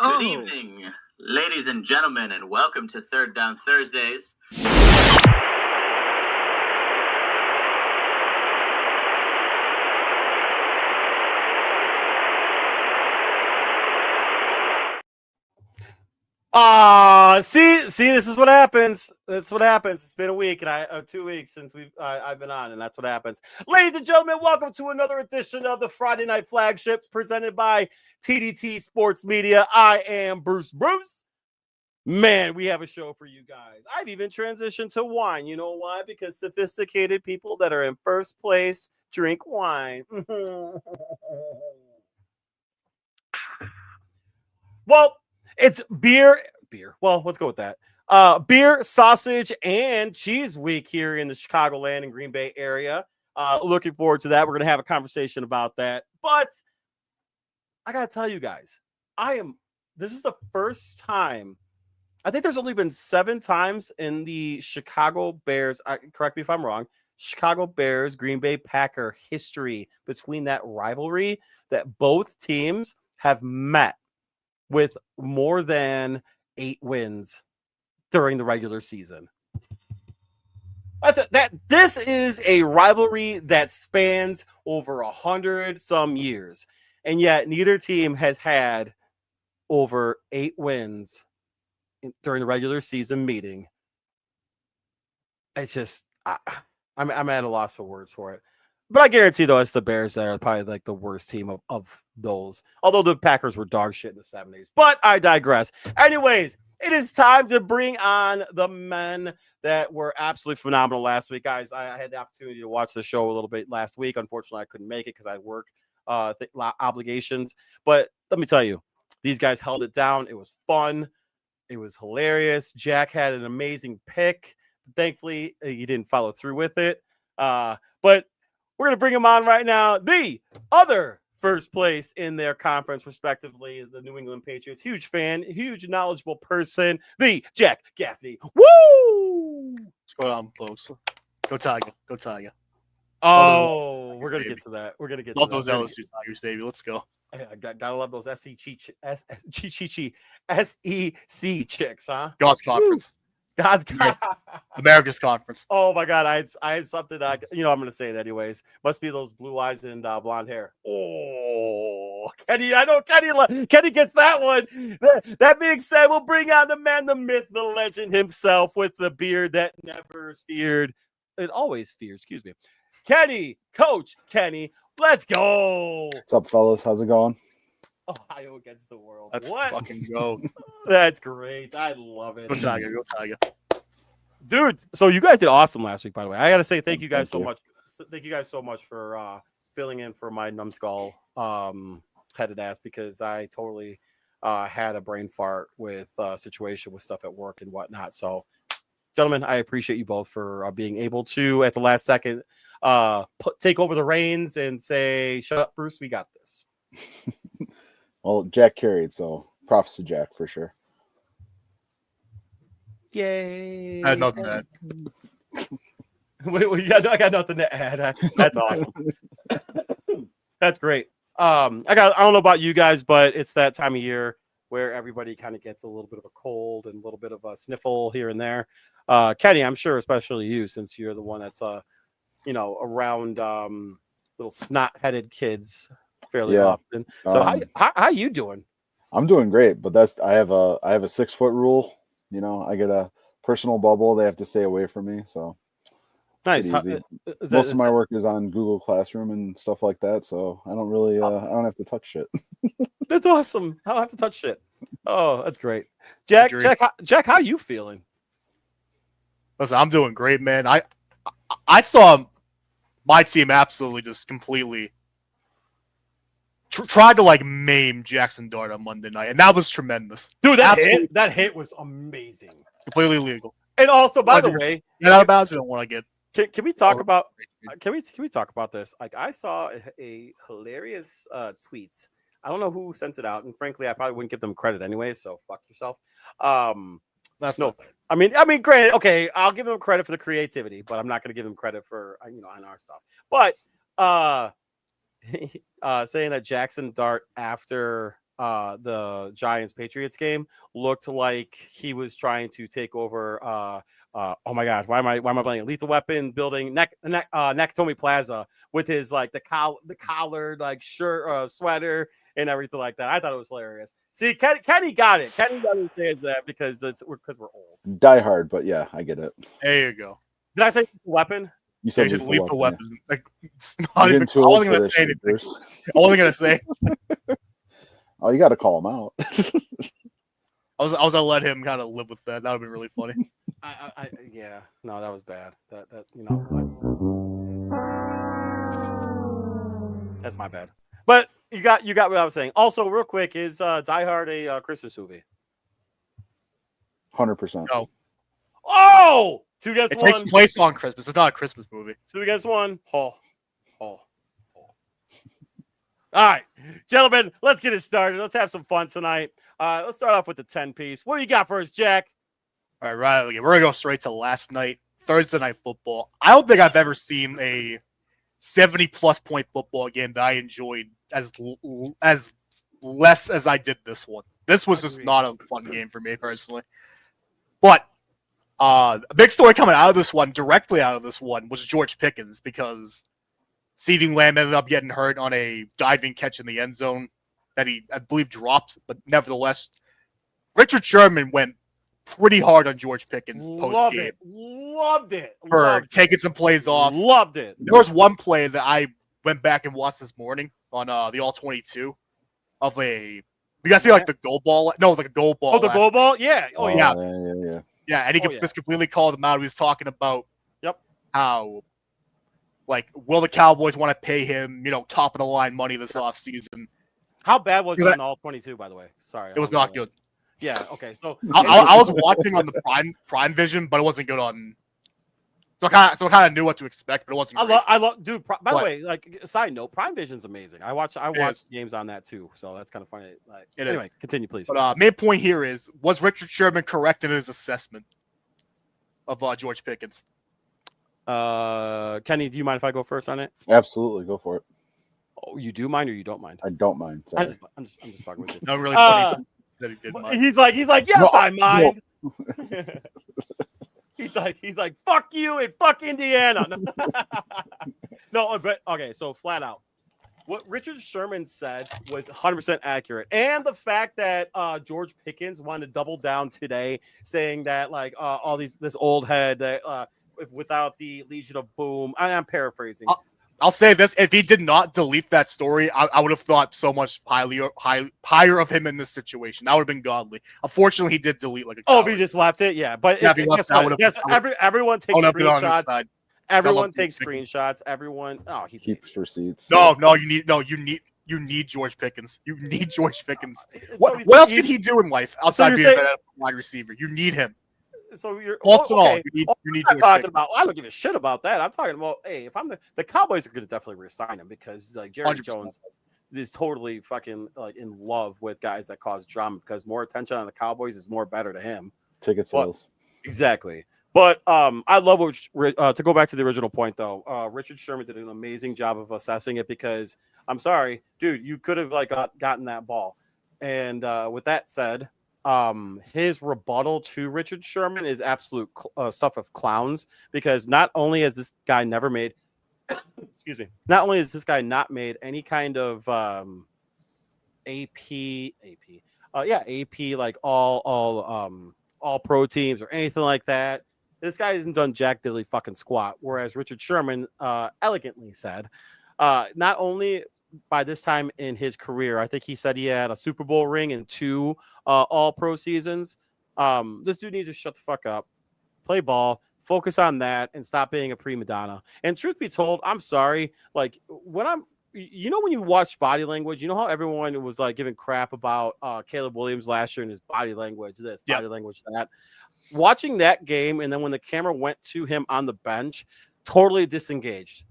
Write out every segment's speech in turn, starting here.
Good evening, ladies and gentlemen, and welcome to Third Down Thursdays. See, this is what happens. That's what happens. It's been a week and 2 weeks since I've been on, and that's what happens. Ladies and gentlemen, welcome to another edition of the Friday Night Flagships presented by TDT Sports Media. I am Bruce. Man, we have a show for you guys. I've even transitioned to wine. You know why? Because sophisticated people that are in first place drink wine. Well, it's beer. Well, let's go with that. Beer, sausage, and cheese week here in the Chicagoland and Green Bay area. Looking forward to that. We're going to have a conversation about that. But I got to tell you guys, this is the first time. I think there's only been 7 times in the Chicago Bears. Correct me if I'm wrong. Chicago Bears, Green Bay Packer history between that rivalry that both teams have met with more than 8 wins during the regular season. This is a rivalry that spans over 100 some years, and yet neither team has had over 8 wins during the regular season meeting. It's just I'm at a loss for words for it. But I guarantee, though, it's the Bears that are probably like the worst team of those. Although the Packers were dog shit in the 70s. But I digress. Anyways, it is time to bring on the men that were absolutely phenomenal last week. Guys, I had the opportunity to watch the show a little bit last week. Unfortunately, I couldn't make it because I had work obligations. But let me tell you, these guys held it down. It was fun. It was hilarious. Jack had an amazing pick. Thankfully, he didn't follow through with it. But we're going to bring him on right now. The other first place in their conference, respectively, the New England Patriots. Huge fan, huge knowledgeable person, the Jack Gaffney. Woo! What's going on, folks? Go Tiger. Go Tiger. Oh, we're going to get to that. We're going to get love to those LSU Tigers, baby. Let's go. I gotta love those SEC chicks, huh? God's conference. God's America's conference. Oh my God, I had something that I'm going to say it anyways. Must be those blue eyes and blonde hair. Oh, Kenny, I know Kenny gets that one. That being said, we'll bring on the man, the myth, the legend himself with the beard that never feared. It always fears. Excuse me, Kenny, Coach Kenny. Let's go. What's up, fellas? How's it going? Ohio against the world. Let's what? fucking go. That's great. I love it. Go Tiger. Go Tiger. Dude, so you guys did awesome last week, by the way. I got to say thank you guys so much. Thank you guys so much for filling in for my numbskull headed ass, because I totally had a brain fart with a situation with stuff at work and whatnot. So, gentlemen, I appreciate you both for being able to, at the last second, take over the reins and say, shut up, Bruce, we got this. Well, Jack carried, so props to Jack for sure. Yay. I had nothing to add. I got nothing to add. That's awesome. That's great. I don't know about you guys, but it's that time of year where everybody kind of gets a little bit of a cold and a little bit of a sniffle here and there. Kenny, I'm sure especially you, since you're the one that's around little snot-headed kids fairly often. So how you doing? I'm doing great, but I have a 6-foot rule. I get a personal bubble. They have to stay away from me. So nice. Most of my work is on Google Classroom and stuff like that. So I don't really I don't have to touch shit. That's awesome. I don't have to touch shit. Oh, that's great. Jack, how you feeling? Listen, I'm doing great, man. I saw my team absolutely just completely tried to maim Jackson Dart on Monday night, and that was tremendous. Dude, that hit was amazing. Completely legal. And also, by the way, get out of bounds. We don't want to get. Can we talk about? Can we talk about this? I saw a hilarious tweet. I don't know who sent it out, and frankly, I probably wouldn't give them credit anyway. So fuck yourself. That's no. Not nice. I mean, granted, okay, I'll give them credit for the creativity, but I'm not going to give them credit for on our stuff. But saying that Jackson Dart after the Giants Patriots game looked like he was trying to take over. Oh my God, why am I playing Lethal Weapon building Nakatomi Plaza with his like the collared like shirt, sweater, and everything like that. I thought it was hilarious. See, Kenny got it. Kenny understands that because we're old. Die Hard, but yeah, I get it. There you go. Did I say Weapon? You said Just Lethal Weapon. Yeah. Like, it's not You're even. getting I too old wasn't for gonna this say shit, anything. Bruce. I wasn't gonna say. Oh, you got to call him out. I was gonna let him kind of live with that. That would be really funny. Yeah, no, that was bad. That that's my bad. But you got what I was saying. Also, real quick, is Die Hard a Christmas movie? 100%. No, Oh, two against it one. takes place on Christmas. It's not a Christmas movie. Two against one. All right, gentlemen, let's get it started. Let's have some fun tonight. Let's start off with the 10-piece. What do you got for us, Jack? All right, Riley, we're gonna go straight to last night, Thursday night football. I don't think I've ever seen a 70-plus point football game that I enjoyed as less as I did this one. This was just not a fun game for me personally. But a big story coming out of this one, directly out of this one, was George Pickens, because CeeDee Lamb ended up getting hurt on a diving catch in the end zone that he, I believe, dropped. But nevertheless, Richard Sherman went pretty hard on George Pickens post game. Loved it. For taking some plays off. Loved it. There was one play that I went back and watched this morning on the All 22 of a. You guys see like the goal ball? No, like a goal ball. Oh, the goal ball? Yeah. Oh, yeah. Yeah. Yeah, and he just completely called him out. He was talking about how, like, will the Cowboys want to pay him, top of the line money this offseason? How bad was it on All 22, by the way? Sorry. It was not good. Yeah, okay. So I was watching on the Prime Vision, but it wasn't good on. So I kind of knew what to expect, but it wasn't. I love, dude. By the way, like a side note, Prime Vision's amazing. I watch games on that too, so that's kind of funny. Like, anyway, continue, please. But main point here was Richard Sherman correct in his assessment of George Pickens? Kenny, do you mind if I go first on it? Absolutely, go for it. Oh, you do mind or you don't mind? I don't mind. Sorry. I'm just fucking with you. Not really funny that he did mind. He's like, yes, no, I mind. No. he's like, fuck you and fuck Indiana. No, but okay, so flat out. What Richard Sherman said was 100% accurate. And the fact that George Pickens wanted to double down today, saying that like all this old head that without the Legion of Boom. I'm paraphrasing. I'll say this: if he did not delete that story, I would have thought so much higher of him in this situation. That would have been godly. Unfortunately, he did delete like a coward. Oh, he just left it. Yeah, but if he left, everyone takes screenshots. Everyone takes screenshots. Everyone. Oh, he keeps receipts. No, you need George Pickens. You need George Pickens. What else can he do in life outside being a wide receiver? You need him. So you're all. You need I'm talking about. I don't give a shit about that. I'm talking about. Hey, if I'm the Cowboys are going to definitely resign him because like Jerry 100%. Jones is totally fucking like in love with guys that cause drama because more attention on the Cowboys is more better to him. Ticket sales. Exactly. But I love what to go back to the original point though. Richard Sherman did an amazing job of assessing it because I'm sorry, dude, you could have like gotten that ball. And with that said. His rebuttal to Richard Sherman is absolute stuff of clowns because not only has this guy never made, not only has this guy not made any kind of AP like all pro teams or anything like that. This guy hasn't done jack diddly fucking squat. Whereas Richard Sherman elegantly said, not only by this time in his career, I think he said he had a Super Bowl ring and 2 all-pro seasons. This dude needs to shut the fuck up, play ball, focus on that, and stop being a prima donna. And truth be told, I'm sorry. Like when you watch body language, you know how everyone was like giving crap about Caleb Williams last year and his body language, body language, that. Watching that game, and then when the camera went to him on the bench, totally disengaged.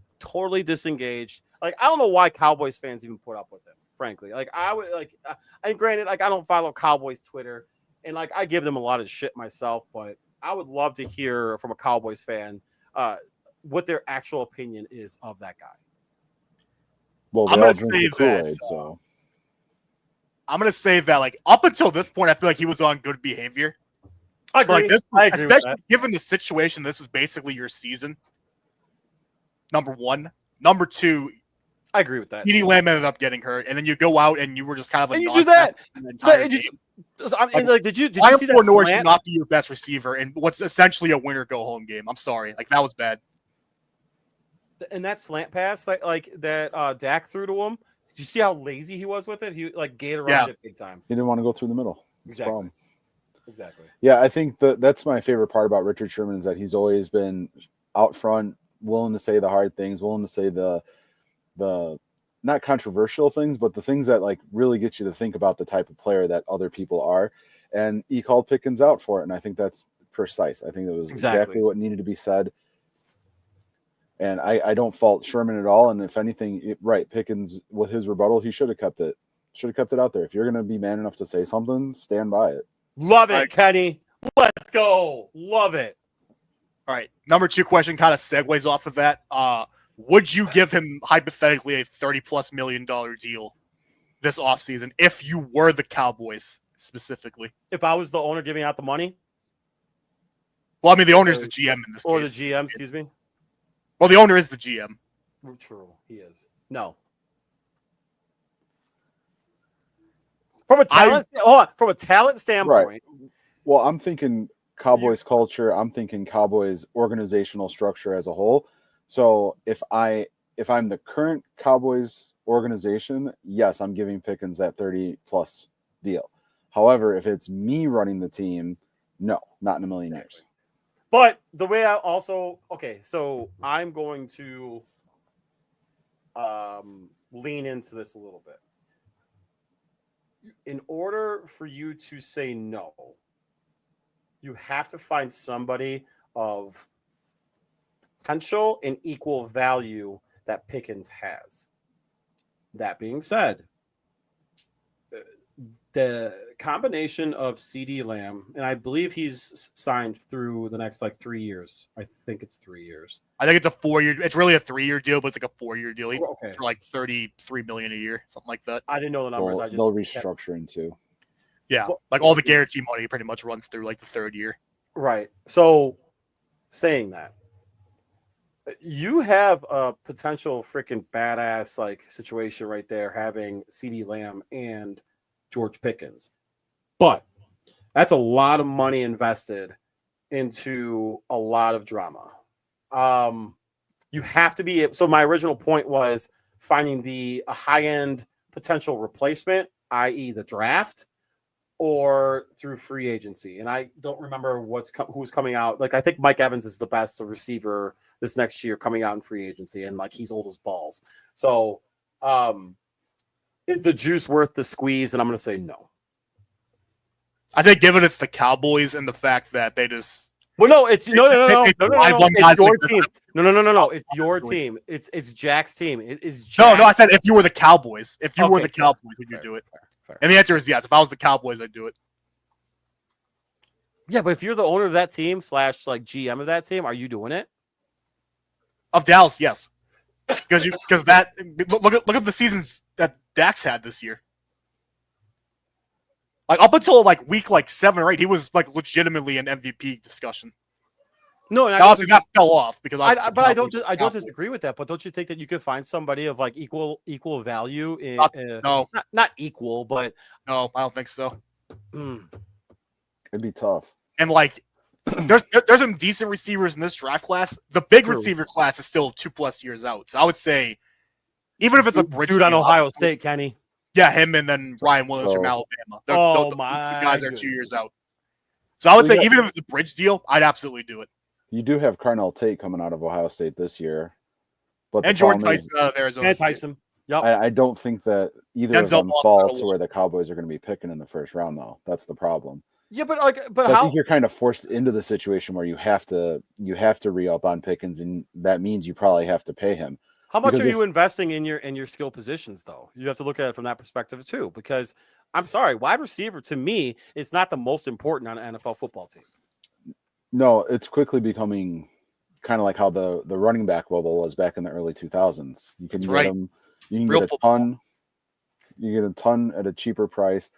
Like, I don't know why Cowboys fans even put up with it, frankly. Like, I would, like, and granted, like, I don't follow Cowboys Twitter, and, like, I give them a lot of shit myself, but I would love to hear from a Cowboys fan what their actual opinion is of that guy. Well, I'm going to say that. So. I'm gonna say that like up until this point, I feel like he was on good behavior. I But, like agree. this, I agree with especially that. given the situation, this was basically your season. Number one, number two, I agree with that. CeeDee Lamb ended up getting hurt, and then you go out and you were just kind of a And you do non-factor that. in the entire game. Did you Ryan see that Flournoy should slant? not be your best receiver in what's essentially a winner go home game. I'm sorry, like that was bad. And that slant pass, like that Dak threw to him. Did you see how lazy he was with it? He like Gatorade it big time. He didn't want to go through the middle. That's the Exactly. problem. Exactly. Yeah, I think that's my favorite part about Richard Sherman is that he's always been out front, willing to say the hard things, willing to say the not controversial things, but the things that like really get you to think about the type of player that other people are. And he called Pickens out for it, and I think that's precise. I think it was exactly what needed to be said. And I don't fault Sherman at all. And if anything, Pickens with his rebuttal, he should have kept it. Should have kept it out there. If you're going to be man enough to say something, stand by it. Love it, Kenny. Let's go. Love it. All right. Number 2 question kind of segues off of that. Would you give him hypothetically a $30+ million deal this offseason if you were the Cowboys specifically? If I was the owner giving out the money? Well, I mean, the owner's the GM in this case. Or the GM, excuse me. Well, the owner is the GM. True, he is. No. From a talent standpoint. Right. Well, I'm thinking Cowboys culture. I'm thinking Cowboys organizational structure as a whole. So if I'm the current Cowboys organization, yes, I'm giving Pickens that 30+ deal. However, if it's me running the team, no, not in a million years. But the way I also so I'm going to lean into this a little bit. In order for you to say no, you have to find somebody of potential and equal value that Pickens has. That being said, the combination of CeeDee Lamb, and I believe he's signed through the next 3 years. I think it's 3 years. I think it's a 4-year. It's really a 3-year deal, but it's like a 4-year deal for like $33 million a year, something like that. I didn't know the numbers. They'll restructure into. Yeah, like all the guarantee money pretty much runs through like the 3rd year. Right. So, saying that, you have a potential freaking badass situation right there, having CeeDee Lamb and George Pickens, but that's a lot of money invested into a lot of drama. You have to be so. My original point was finding a high-end potential replacement, i.e., the draft, or through free agency. And I don't remember who's coming out. I think Mike Evans is the best receiver this next year coming out in free agency, and he's old as balls. So, is the juice worth the squeeze? And I'm going to say no. I think given it's the Cowboys and the fact that they just no. It's no. It's your team. No. It's your team. It's Jack's team. It's Jack. No. I said if you were the Cowboys, were the Cowboys, would you do it? Fair. And the answer is yes. If I was the Cowboys, I'd do it. Yeah, but if you're the owner of that team / GM of that team, are you doing it? Of Dallas, yes. Because that look at the seasons that Dax had this year. Up until week 7 or 8, he was legitimately an MVP discussion. No, and that fell off because I don't disagree with that. But don't you think that you could find somebody of equal value in not equal, but no, I don't think so. It'd be tough. And there's some decent receivers in this draft class. The big receiver class is still 2+ years out. So I would say, even if it's a bridge dude on Ohio State, Kenny. Yeah, him and then Ryan Williams from Alabama. The guys are 2 years out. So I would say even if it's a bridge deal, I'd absolutely do it. You do have Carnell Tate coming out of Ohio State this year. And Jordan Tyson out of Arizona and Tyson. Yep. I don't think that either of them fall to where the Cowboys are going to be picking in the first round, though. That's the problem. Yeah, but I think you're kind of forced into the situation where you have to re-up on Pickens, and that means you probably have to pay him. How much are you investing in your skill positions, though? You have to look at it from that perspective too. Because I'm sorry, wide receiver to me is not the most important on an NFL football team. No, it's quickly becoming kind of like how the running back bubble was back in the early 2000s. You can get them. You can get a ton. You get a ton at a cheaper price.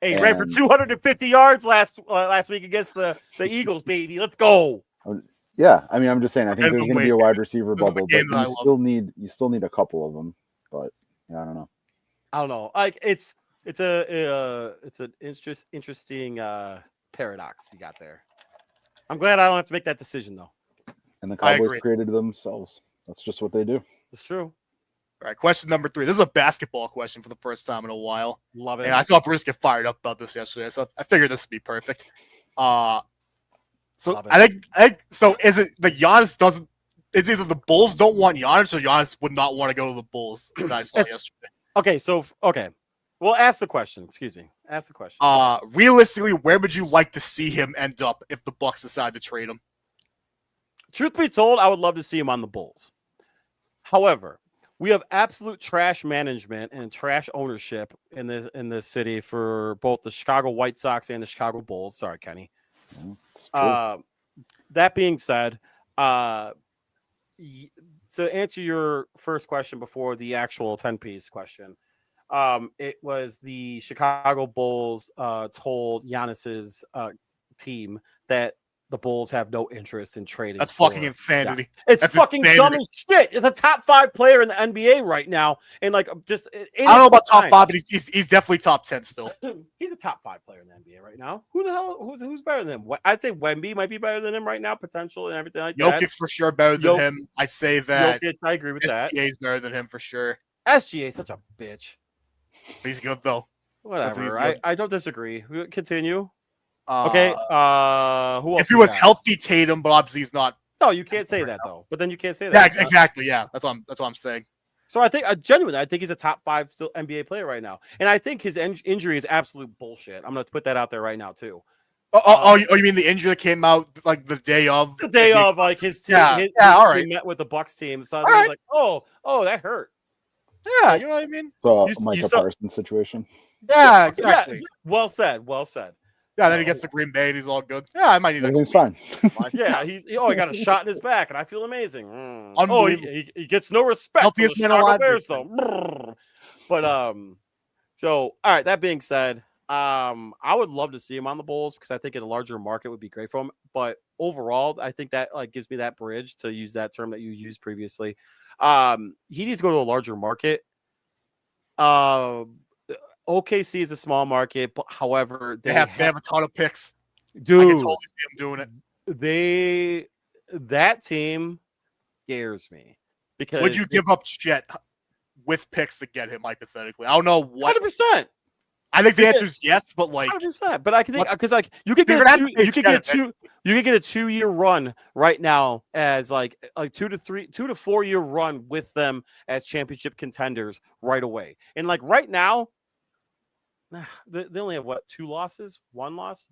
Hey, he ran for 250 yards last week against the Eagles, baby. Let's go. Yeah, I mean, I'm just saying. I think there's Random going to be a weight. wide receiver This is the bubble, but game that I love. you still need a couple of them. But yeah, I don't know. I don't know. Like it's an interesting paradox you got there. I'm glad I don't have to make that decision though. And the I Cowboys agree. created themselves. That's just what they do. It's true. All right, question number 3. This is a basketball question for the first time in a while. Love it. And I saw Bruce get fired up about this yesterday, so I figured this would be perfect. So Love it. I think so. Is it the Giannis doesn't? It's either the Bulls don't want Giannis or Giannis would not want to go to the Bulls that I saw yesterday. Okay. Well, ask the question. Excuse me. Ask the question. Realistically, where would you like to see him end up if the Bucks decide to trade him? Truth be told, I would love to see him on the Bulls. However, we have absolute trash management and trash ownership in this city for both the Chicago White Sox and the Chicago Bulls. Sorry, Kenny. It's true. That being said, to answer your first question before the actual 10-piece question, it was the Chicago Bulls told Giannis's team that the Bulls have no interest in trading. That's fucking insanity. Yeah. It's That's fucking insanity. dumb as shit. It's a top 5 player in the NBA right now, and like just I don't know about top 5, but he's definitely top 10 still. He's a top 5 player in the NBA right now. Who the hell? Who's better than him? I'd say Wemby might be better than him right now, potential and everything like that. Jokic's for sure better than him. I say that. Jokic, I agree with that. SGA is better than him for sure. SGA is such a bitch. He's good though. Whatever. I don't disagree. Continue. Who else? If he was healthy, Tatum, but obviously he's not. No, you can't say that though. But then you can't say that. Yeah, exactly. Yeah, that's what I'm saying. So I think genuinely, I think he's a top 5 still NBA player right now, and I think his injury is absolute bullshit. I'm going to put that out there right now too. You mean the injury that came out like the day of? The day of, like his team. Yeah, his all right. team met with the Bucks team, so I was like, oh, that hurt. Yeah, you know what I mean. So Micah Parsons situation. Yeah, exactly. Yeah, well said. Yeah, then he gets to Green Bay and he's all good. Yeah, I might need Everything's fine. Yeah, he got a shot in his back, and I feel amazing. He gets no respect. Healthiest man alive, Bears, though. But so all right. That being said, I would love to see him on the Bulls because I think in a larger market would be great for him. But overall, I think that like gives me that bridge to use that term that you used previously. He needs to go to a larger market. OKC is a small market, but however, they have a ton of picks. Dude, I can totally see them doing it. That team scares me because would you give up Chet with picks to get him hypothetically? I don't know what. 100%. I think the answer is yes, but like 100%. But I can think because like you could get a 2-year run right now as like 2 to 4 year run with them as championship contenders right away. And like right now, they only have 2 losses, 1 loss,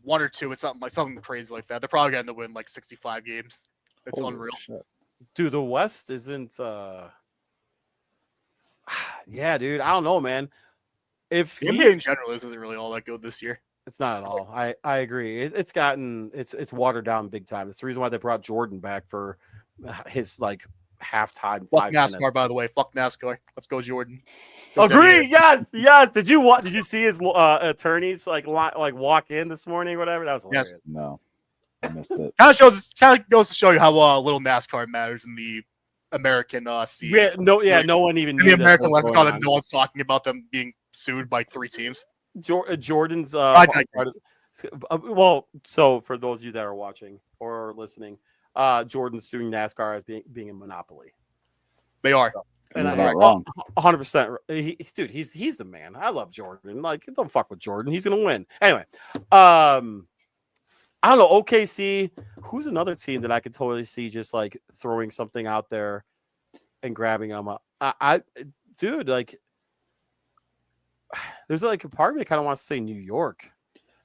1 or 2. It's something crazy like that. They're probably going to win like 65 games. It's unreal. Shit. Dude, the West isn't. Yeah, dude, I don't know, man. If the NBA in general isn't really all that good this year. It's not at all. I agree. It's watered down big time. It's the reason why they brought Jordan back for his like halftime. Fuck NASCAR, by the way. Fuck NASCAR. Let's go, Jordan. Agree. Yes. Did you see his attorneys like walk in this morning or whatever? That was hilarious. Yes. No, I missed it. Kind of goes to show you how little NASCAR matters in the American scene. No one even in the American lexicon, and no one's talking about them being sued by 3 teams. Jordan's so for those of you that are watching or listening, Jordan's suing NASCAR as being a monopoly. They are. And he's not wrong. 100%. He's the man. I love Jordan. Like, don't fuck with Jordan. He's gonna win. Anyway, I don't know. OKC. Who's another team that I could totally see just like throwing something out there and grabbing them up? Dude, like, there's like a part of me that kind of wants to say New York.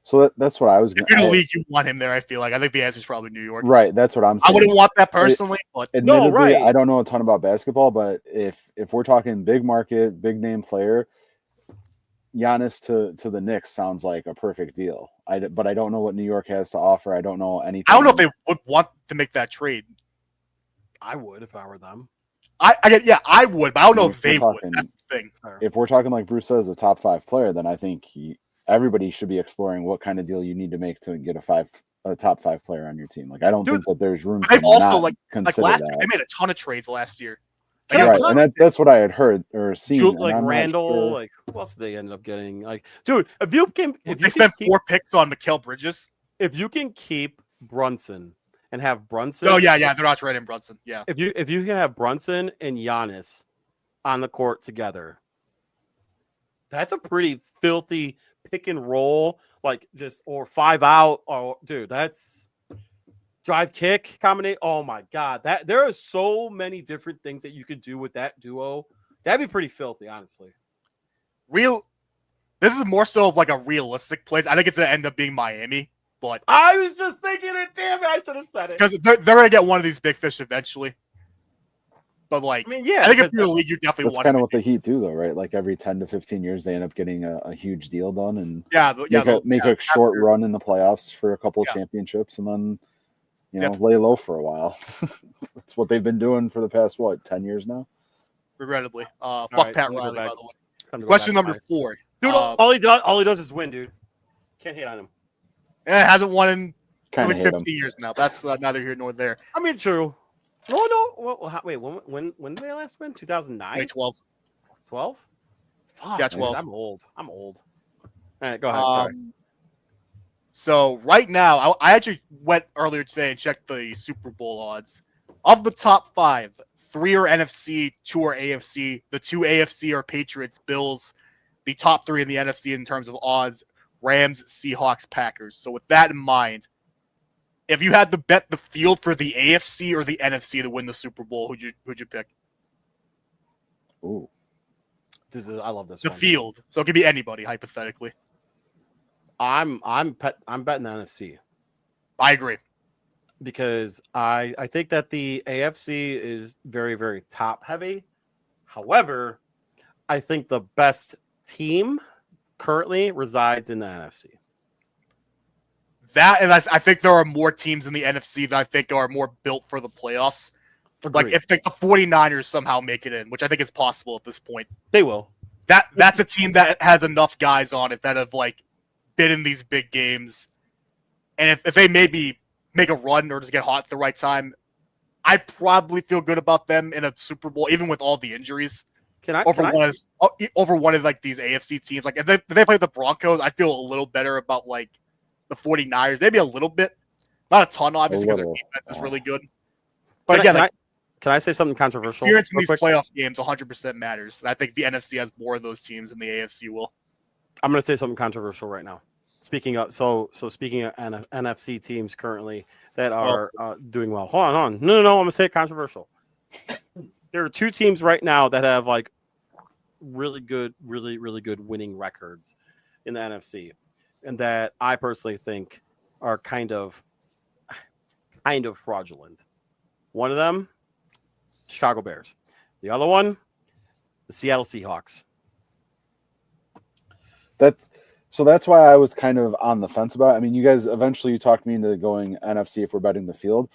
So that's what I was. If you're in the league, you want him there. I feel like. I think the answer is probably New York. Right. That's what I'm saying. I wouldn't want that personally, but admittedly, right. I don't know a ton about basketball, but if we're talking big market, big name player, Giannis to the Knicks sounds like a perfect deal. But I don't know what New York has to offer. I don't know anything. I don't know if they would want to make that trade. I would if I were them. I would, but I don't know if If we're they would. talking- That's the thing. If we're talking like Bruce says, a top 5 player, then I think everybody should be exploring what kind of deal you need to make to get a top 5 player on your team. Like, I don't think that there's room. They've also not like consider last that. year, they made a ton of trades last year. Right, and that's what I had heard or seen. Like and I'm Randall, not sure. like who else did they end up getting? Like, dude, if you They spent 4 picks on Mikal Bridges. if you can keep Brunson and have Brunson. Oh yeah, they're not trading Brunson. Yeah. If you can have Brunson and Giannis on the court together, that's a pretty filthy pick and roll, like just or 5 out. Oh, dude, that's drive kick combination. Oh my god, that there are so many different things that you could do with that duo. That'd be pretty filthy, honestly. This is more so of like a realistic place. I think it's gonna end up being Miami, but I was just thinking it. Damn it, I should have said it. because they're gonna get one of these big fish eventually. But like, I mean, yeah, I think if you're the league, you definitely That's want kind of what the Heat do, though, right? Like every 10 to 15 years, they end up getting a huge deal done and make a short run in the playoffs for a couple of championships, and then lay low for a while. That's what they've been doing for the past 10 years now. Regrettably, fuck right, Pat we'll Riley. go By back. the way, question number 4, dude. All he does is win, dude. Can't hate on him. It hasn't won in Kind of like 15 years now. That's neither here nor there. I mean, true. No. Well, wait. When did they last win? 2009. 2012. 12. Fuck, Yeah, 12. Dude, I'm old. All right, go ahead. Sorry. So right now, I actually went earlier today and checked the Super Bowl odds. Of the top 5, 3 are NFC, 2 are AFC. The 2 AFC are Patriots, Bills. The top 3 in the NFC in terms of odds, Rams, Seahawks, Packers. So with that in mind, if you had to bet the field for the AFC or the NFC to win the Super Bowl, who'd you pick? Ooh, I love this. The field. So it could be anybody, hypothetically. I'm betting the NFC. I agree. Because I think that the AFC is very, very top heavy. However, I think the best team currently resides in the NFC. That, and I think there are more teams in the NFC that I think are more built for the playoffs. Agreed. Like if the 49ers somehow make it in, which I think is possible at this point. They will. That's a team that has enough guys on it that have like been in these big games. And if they maybe make a run or just get hot at the right time, I probably feel good about them in a Super Bowl, even with all the injuries. Over one of like these AFC teams. Like if they play the Broncos, I feel a little better about like the 49ers. Maybe a little bit. Not a ton, obviously, because their defense is really good. But again, can I say something controversial? Experience in these playoff games 100% matters. And I think the NFC has more of those teams than the AFC will. I'm going to say something controversial right now. Speaking of NFC teams currently that are doing well. Hold on. No. I'm going to say it controversial. There are 2 teams right now that have like really good winning records in the NFC, and that I personally think are kind of fraudulent. One of them, Chicago Bears. The other one, the Seattle Seahawks. So that's why I was kind of on the fence about it. I mean, you guys eventually talked me into going NFC if we're betting the field,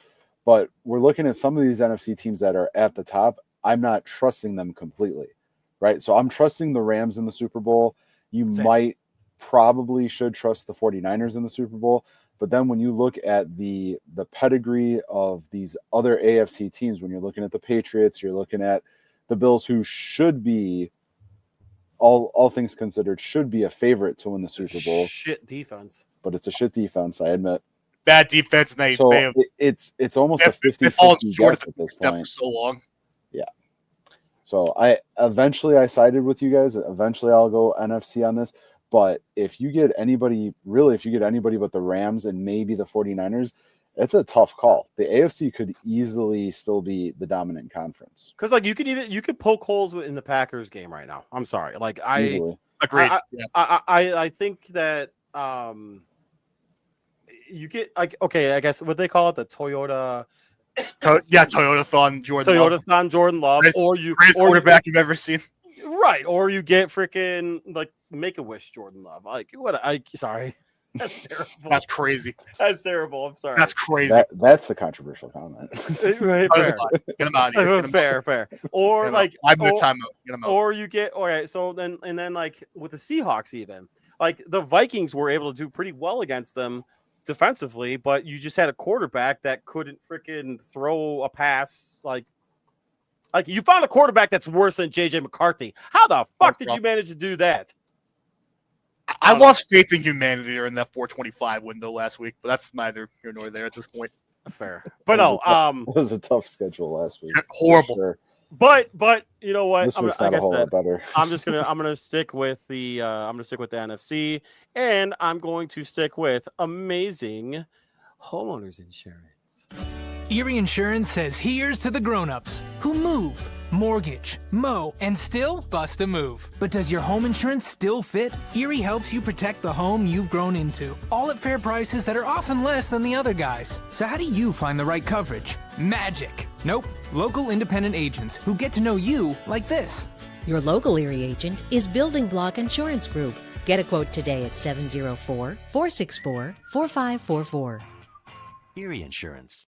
but we're looking at some of these NFC teams that are at the top. I'm not trusting them completely, right? So I'm trusting the Rams in the Super Bowl. You probably should trust the 49ers in the Super Bowl. But then when you look at the pedigree of these other AFC teams, when you're looking at the Patriots, you're looking at the Bills, who should be, all things considered, should be a favorite to win the Super Bowl. Shit defense. But it's a shit defense, I admit. Bad defense. It's almost a 50-50 guess at this point. For so long. Yeah. So I sided with you guys. Eventually I'll go NFC on this. But if you get anybody but the Rams and maybe the 49ers, it's a tough call. The AFC could easily still be the dominant conference. Because like you could poke holes in the Packers game right now. I'm sorry. Like Easily. Agreed. I think that you get like, okay, I guess what they call it, the Toyota. Toyota-thon Jordan Love, greatest quarterback you've ever seen. Right, or you get freaking like Make-A-Wish Jordan Love. Like what? Sorry. That's terrible. That's crazy. That's terrible. I'm sorry. That's crazy. That's the controversial comment. Right, That was fair. fine. Get him out of here. Get him Fair, fair. Or Get him like, out. 5 minute or, timeout. Get him out. or you get all right. So then, and then like with the Seahawks, even like the Vikings were able to do pretty well against them defensively, but you just had a quarterback that couldn't freaking throw a pass. Like you found a quarterback that's worse than JJ McCarthy. How the fuck That's did rough. you manage to do that? I lost faith in humanity during that 425 window last week, but that's neither here nor there at this point. Fair, but no, It was a tough schedule last week. Horrible. Sure. but you know what? This week's not a whole lot better. I'm gonna stick with the NFC, and I'm going to stick with amazing homeowners insurance. Erie Insurance says here's to the grown-ups who move, mortgage, mow, and still bust a move. But does your home insurance still fit? Erie helps you protect the home you've grown into, all at fair prices that are often less than the other guys. So how do you find the right coverage? Magic. Nope. Local independent agents who get to know you like this. Your local Erie agent is Building Block Insurance Group. Get a quote today at 704-464-4544. Erie Insurance.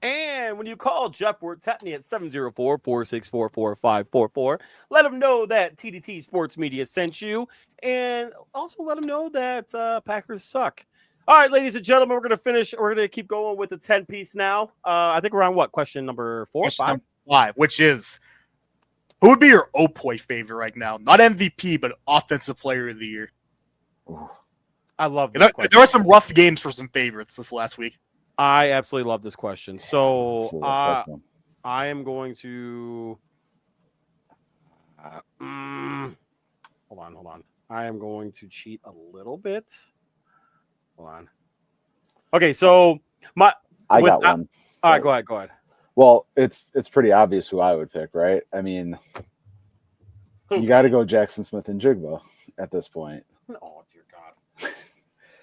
And when you call Jeff Wertetny at 704-464-4544, let him know that TDT Sports Media sent you, and also let him know that Packers suck. All right, ladies and gentlemen, we're going to keep going with the 10-piece now. I think we're on what? Question number 4 or 5? Number 5, which is, who would be your Opoi favorite right now? Not MVP, but Offensive Player of the Year. I love this question. There were some rough games for some favorites this last week. I absolutely love this question. So This is a tough one. I am going to hold on. I am going to cheat a little bit. Hold on. Okay, so I got one. All right, go ahead. Well, it's pretty obvious who I would pick, right? I mean, you got to go Jackson Smith and Jigba at this point. Oh dear God.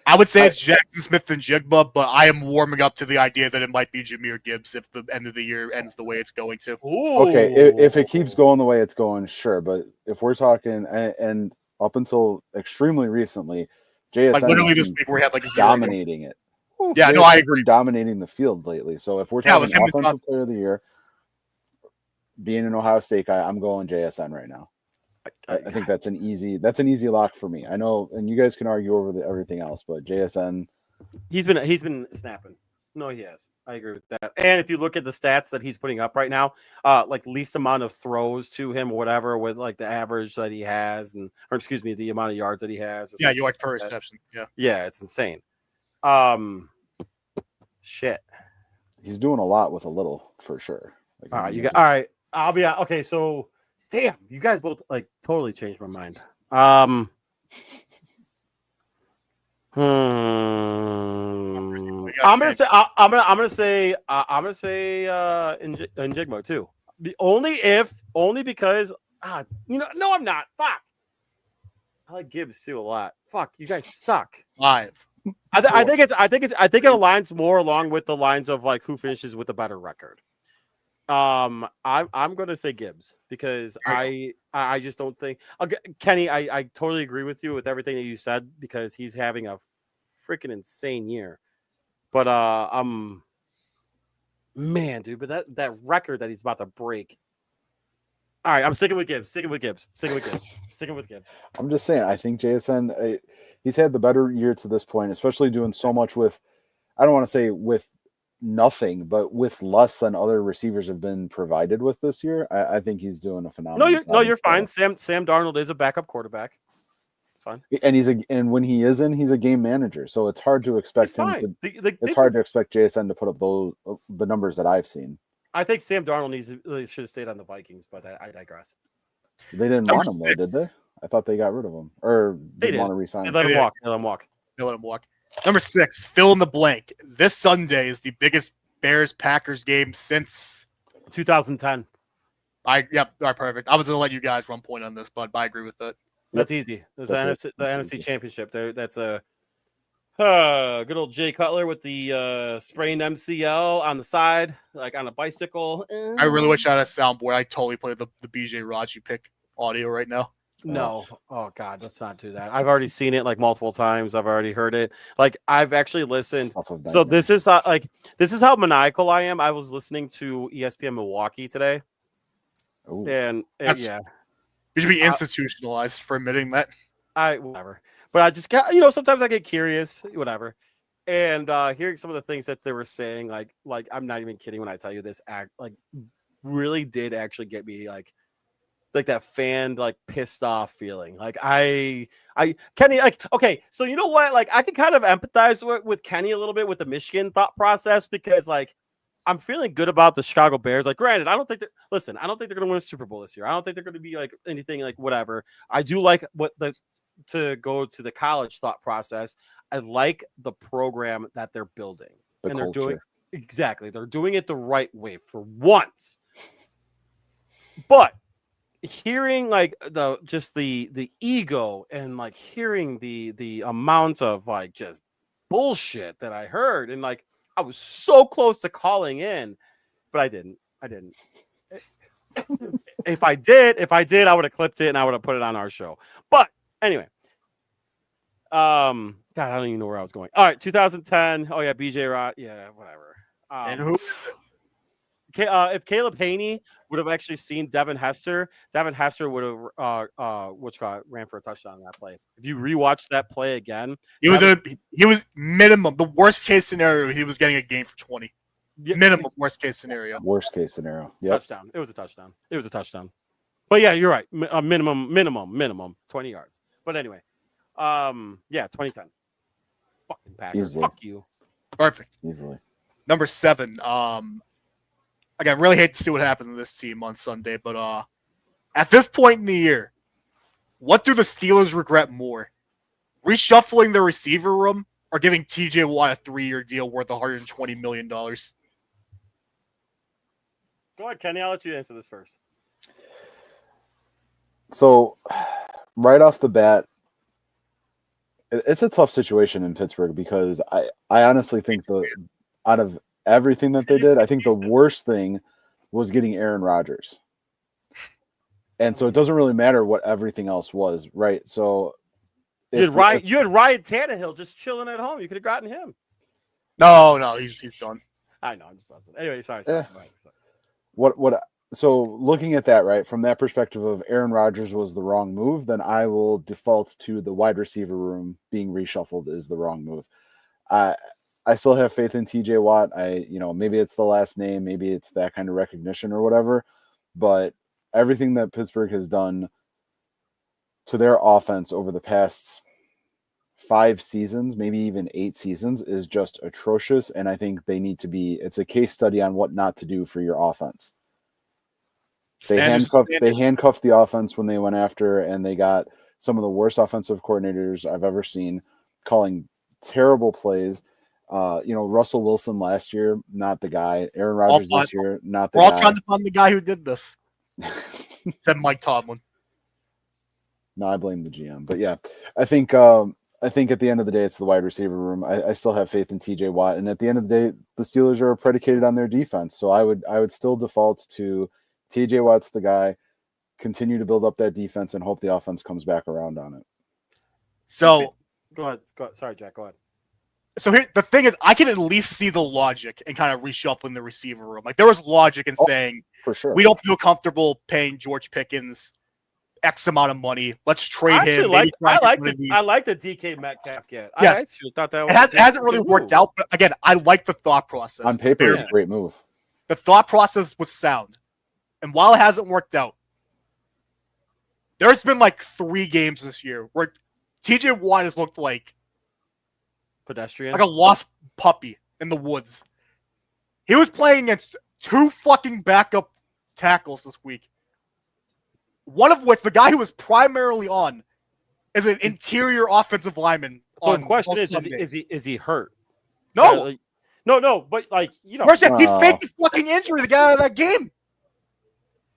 I would say it's Jackson Smith and Jigba, but I am warming up to the idea that it might be Jahmyr Gibbs if the end of the year ends the way it's going to. Okay, if it keeps going the way it's going, sure. But if we're talking, and up until extremely recently, JSN Like literally has this been week, we had like 0. dominating it. Yeah, no, JSN I has agree. been dominating the field lately. So if we're Yeah, it talking was him and offensive player of the year, being an Ohio State guy, I'm going JSN right now. I think that's an easy lock for me. I know, and you guys can argue over everything else, but JSN, he's been snapping. No, he has. I agree with that. And if you look at the stats that he's putting up right now, like least amount of throws to him or whatever, with like the average that he has, the amount of yards that he has. Yeah, you like per reception. Yeah, it's insane. Shit. he's doing a lot with a little for sure. Like, All right, all right. I'll be out. Okay, so damn, you guys both like totally changed my mind. I'm gonna say Njigma too. Only because no, I'm not. Fuck. I like Gibbs too a lot. Fuck, you guys suck. 5. I think it aligns more along with the lines of like who finishes with a better record. I'm gonna say Gibbs because I just don't think Kenny. I totally agree with you with everything that you said because he's having a freaking insane year. But man, dude, but that record that he's about to break. All right, I'm sticking with Gibbs. I'm just saying, I think JSN, he's had the better year to this point, especially doing so much with, I don't want to say with nothing, but with less than other receivers have been provided with this year. I think he's doing a phenomenal. No, you're fine. Sam Darnold is a backup quarterback. It's fine. And when he is in, he's a game manager. So it's hard to expect him to. It's hard to expect JSN to put up the numbers that I've seen. I think Sam Darnold should have stayed on the Vikings, but I digress. They didn't want him though, did they? I thought they got rid of him, or didn't want to resign him. They let him walk. They let him walk. Number 6, fill in the blank. This Sunday is the biggest Bears-Packers game since 2010. All right, perfect. I was going to let you guys run point on this, but I agree with that. That's easy. There's the NFC Championship. That's a good old Jay Cutler with the sprained MCL on the side, like on a bicycle. I really wish I had a soundboard. I totally play the BJ Raji pick audio right now. No. Oh God, let's not do that. I've already seen it like multiple times. I've already heard it. Like I've actually listened. Stuff of So nightmares. this is how maniacal I am. I was listening to ESPN Milwaukee today, Ooh. and That's- yeah, You should be institutionalized for admitting that. whatever. But I just got sometimes I get curious, whatever. And hearing some of the things that they were saying, like I'm not even kidding when I tell you this, really did actually get me like that fan like pissed off feeling. Like I Kenny, like, okay, so you know what? Like I can kind of empathize with Kenny a little bit with the Michigan thought process, because like I'm feeling good about the Chicago Bears. Like, granted, I don't think they're gonna win a Super Bowl this year. I don't think they're gonna be like anything like whatever. I do like to go to the college thought process. I like the program that they're building. The They're doing culture. exactly. They're doing it the right way for once. But hearing like the ego and like hearing the amount of like just bullshit that I heard, and like I was so close to calling in, but I didn't. If I did, I would have clipped it and I would have put it on our show. But anyway, God, I don't even know where I was going. All right, 2010. Oh yeah, BJ Rod. Yeah, whatever. And who is it? If Caleb Haney would have actually seen Devin Hester would have ran for a touchdown on that play. If you rewatch that play again, He was minimum. The worst case scenario, he was getting a game for 20. Minimum worst case scenario. Worst case scenario. Yep. Touchdown. It was a touchdown. But yeah, you're right. Minimum 20 yards. But anyway, 2010. Fucking Packers. Easily. Fuck you. Perfect. Easily. Number 7. Again, really hate to see what happens to this team on Sunday, but at this point in the year, what do the Steelers regret more? Reshuffling their receiver room or giving TJ Watt a 3-year deal worth $120 million? Go ahead, Kenny. I'll let you answer this first. So, right off the bat, it's a tough situation in Pittsburgh, because I honestly think out of everything that they did, I think the worst thing was getting Aaron Rodgers. And so it doesn't really matter what everything else was, right? So you had Ryan Tannehill just chilling at home. You could have gotten him. No, he's done. I know. I'm just anyway. Sorry. So looking at that, right, from that perspective of Aaron Rodgers was the wrong move, then I will default to the wide receiver room being reshuffled is the wrong move. I still have faith in TJ Watt. Maybe it's the last name, maybe it's that kind of recognition or whatever, but everything that Pittsburgh has done to their offense over the past 5 seasons, maybe even 8 seasons, is just atrocious. And I think it's a case study on what not to do for your offense. They handcuffed the offense when they went after, and they got some of the worst offensive coordinators I've ever seen calling terrible plays. Russell Wilson last year, not the guy. Aaron Rodgers this year, not the guy. We're all trying to find the guy who did this. Said Mike Tomlin. No, I blame the GM. But yeah, I think at the end of the day, it's the wide receiver room. I still have faith in TJ Watt, and at the end of the day, the Steelers are predicated on their defense. So I would still default to TJ Watt's the guy. Continue to build up that defense and hope the offense comes back around on it. So go ahead. Sorry, Jack. Go ahead. So here, the thing is, I can at least see the logic in kind of reshuffling the receiver room. Like there was logic in saying, for sure, we don't feel comfortable paying George Pickens X amount of money. Let's trade him. I like the DK Metcalf get. Yes. I actually thought that it hasn't really worked out, but again, I like the thought process. On paper, it's a great move. The thought process was sound. And while it hasn't worked out, there's been like 3 games this year where TJ Watt has looked like pedestrian, like a lost puppy in the woods. He was playing against 2 fucking backup tackles this week. One of which, the guy who was primarily on, is an interior offensive lineman. So the question is he hurt? No. No, but like, he faked the fucking injury to get out of that game.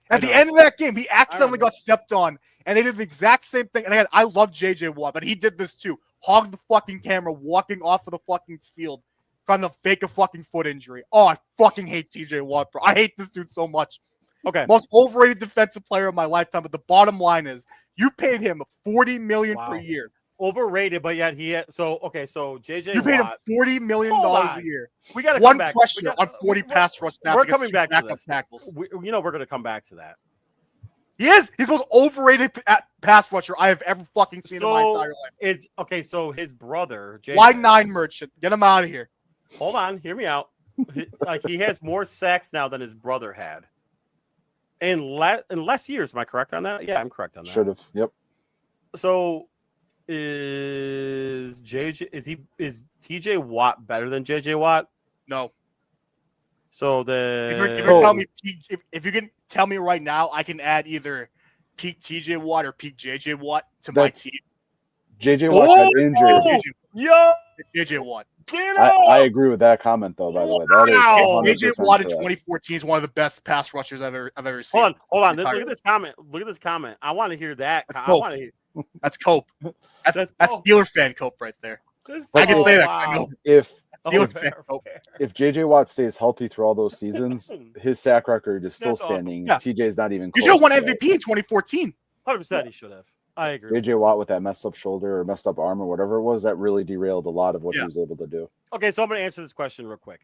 At the end of that game, he accidentally got stepped on, and they did the exact same thing. And again, I love JJ Watt, but he did this too. Hogged the fucking camera, walking off of the fucking field, trying to fake a fucking foot injury. Oh, I fucking hate TJ Watt, bro. I hate this dude so much. Okay. Most overrated defensive player of my lifetime. But the bottom line is, you paid him $40 million per Wow. year. Overrated, but yet he had, so JJ You paid him Watt. $40 million Hold a on. year. We got to One come back. pressure on 40 pass rush snaps We're against coming two back to backup this. tackles. We're going to come back to that. He is. He's the most overrated pass rusher I have ever fucking seen in my entire life. So his brother, JJ, Why 9 merchant? Get him out of here. hold on, hear me out. He has more sacks now than his brother had. In less years, am I correct on that? Yeah, I'm correct on that. Should have. Yep. So is TJ Watt better than JJ Watt? No. So the If you can tell me right now, I can add either peak TJ Watt or peak JJ Watt to my team. JJ Watt got injured. JJ Watt. I agree with that comment, though. By the way, that is JJ Watt in correct. 2014 is one of the best pass rushers I've ever seen. Hold on. Look at this comment. I want to hear that. That's Cope. That's Steeler fan Cope right there. But I can say that. Wow. If JJ Watt stays healthy through all those seasons, his sack record is still standing. Yeah. TJ's not even You close. should have won to MVP that. in 2014. 100% he should have. I agree. JJ Watt with that messed up shoulder or messed up arm or whatever it was, that really derailed a lot of what he was able to do. Okay, so I'm going to answer this question real quick.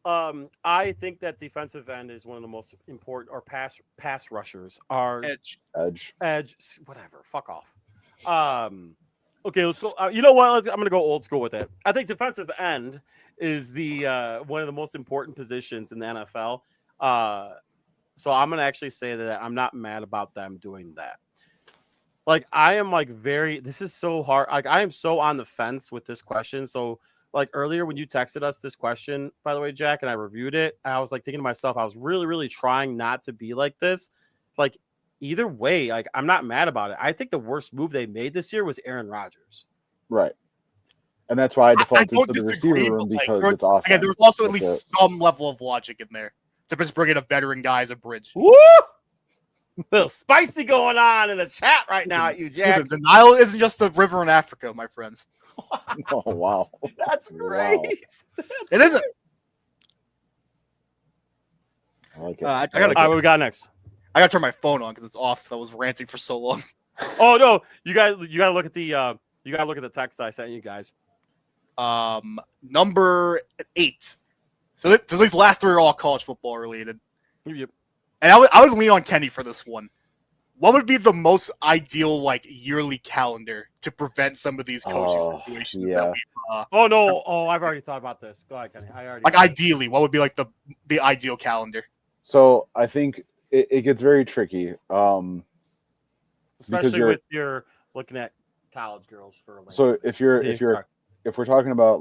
I think that defensive end is one of the most important, or pass rushers are Edge, whatever. Fuck off. Okay, let's go. You know what? I'm going to go old school with it. I think defensive end is the one of the most important positions in the NFL. So I'm going to actually say that I'm not mad about them doing that. Like, I am this is so hard. Like, I am so on the fence with this question. So, like, earlier when you texted us this question, by the way, Jack, and I reviewed it, I was like thinking to myself, I was really, really trying not to be like this. Like, either way, like, I'm not mad about it. I think the worst move they made this year was Aaron Rodgers. Right. And that's why I defaulted to the disagree, receiver room, because it's off. Again, there was also at least some level of logic in there to just bring in a veteran guy as a bridge. Woo! A little spicy going on in the chat right now at you, Jack. Listen, the Nile isn't just a river in Africa, my friends. Oh, wow. That's great. Wow. It isn't. I like it. I gotta All right, what we got next? I gotta turn my phone on because it's off because I was ranting for so long. Oh no, you gotta look at the text I sent you guys. Number 8. So these last 3 are all college football related. Yep. And I would lean on Kenny for this one. What would be the most ideal yearly calendar to prevent some of these coaching situations? Yeah. That we, I've already thought about this. Go ahead, Kenny. Ideally, what would be the ideal calendar? So I think it gets very tricky. Especially with your looking at college girls for so if we're talking about,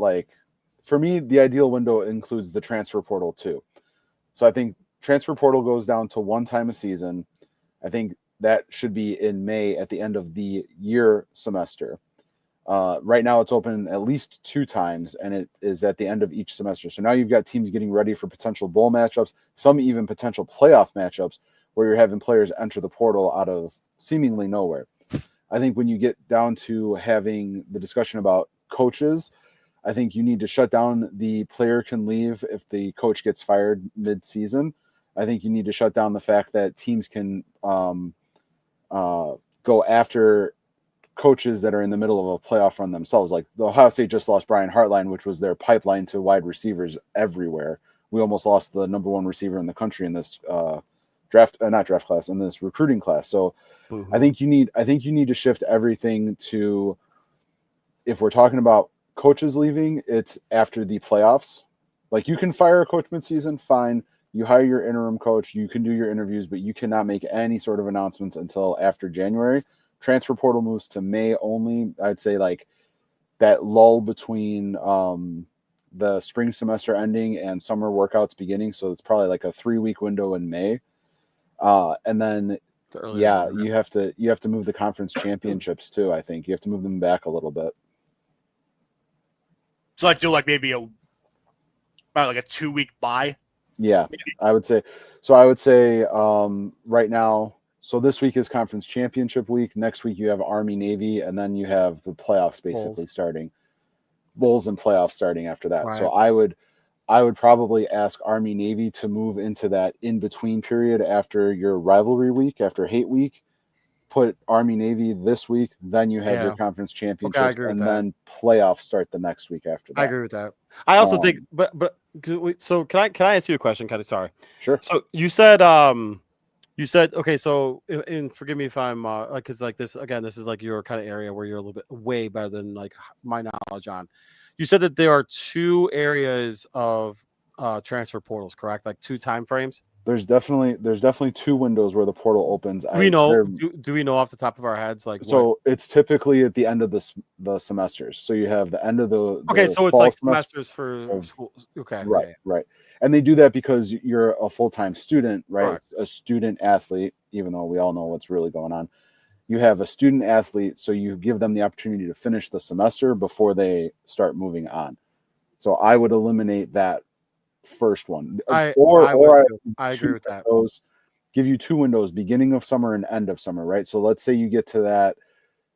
for me, the ideal window includes the transfer portal too. So I think transfer portal goes down to 1 time a season. I think that should be in May at the end of the year semester. Right now it's open at least 2 times, and it is at the end of each semester. So now you've got teams getting ready for potential bowl matchups, some even potential playoff matchups where you're having players enter the portal out of seemingly nowhere. I think when you get down to having the discussion about coaches, I think you need to shut down the player can leave if the coach gets fired mid-season. I think you need to shut down the fact that teams can go after coaches that are in the middle of a playoff run themselves. Like the Ohio State just lost Brian Hartline, which was their pipeline to wide receivers everywhere. We almost lost the number 1 receiver in the country in this in this recruiting class. So Boo-hoo. I think you need to shift everything to, if we're talking about coaches leaving, it's after the playoffs. Like, you can fire a coach mid-season, fine. You hire your interim coach, you can do your interviews, but you cannot make any sort of announcements until after January. Transfer portal moves to May only. I'd say that lull between the spring semester ending and summer workouts beginning. So it's probably a 3-week window in May. And then you have to move the conference championships too. I think you have to move them back a little bit. So do maybe about a 2-week bye. Yeah, I would say. So I would say right now. So this week is conference championship week. Next week you have Army Navy, and then you have the playoffs basically starting. Bowls and playoffs starting after that. Right. So I I would probably ask Army Navy to move into that in between period after your rivalry week, after hate week. Put Army Navy this week, then you have your conference championships, and then playoffs start the next week after that. I agree with that. I also think, but so can I ask you a question? Kind of sorry. Sure. So you said okay. So and forgive me if I'm because like this again, this is like your kind of area where you're a little bit way better than like my knowledge on. You said that there are 2 areas of transfer portals, correct? Like 2 time frames. There's definitely 2 windows where the portal opens. Do we know? Do we know off the top of our heads? Like, so it's typically at the end of the semesters. So you have the end of the so it's like semesters for school. Okay, right. And they do that because you're a full-time student, right? Correct. A student athlete, even though we all know what's really going on. You have a student athlete, so you give them the opportunity to finish the semester before they start moving on. So I would eliminate that first one. I agree with that. Give you 2 windows, beginning of summer and end of summer, right? So let's say you get to that,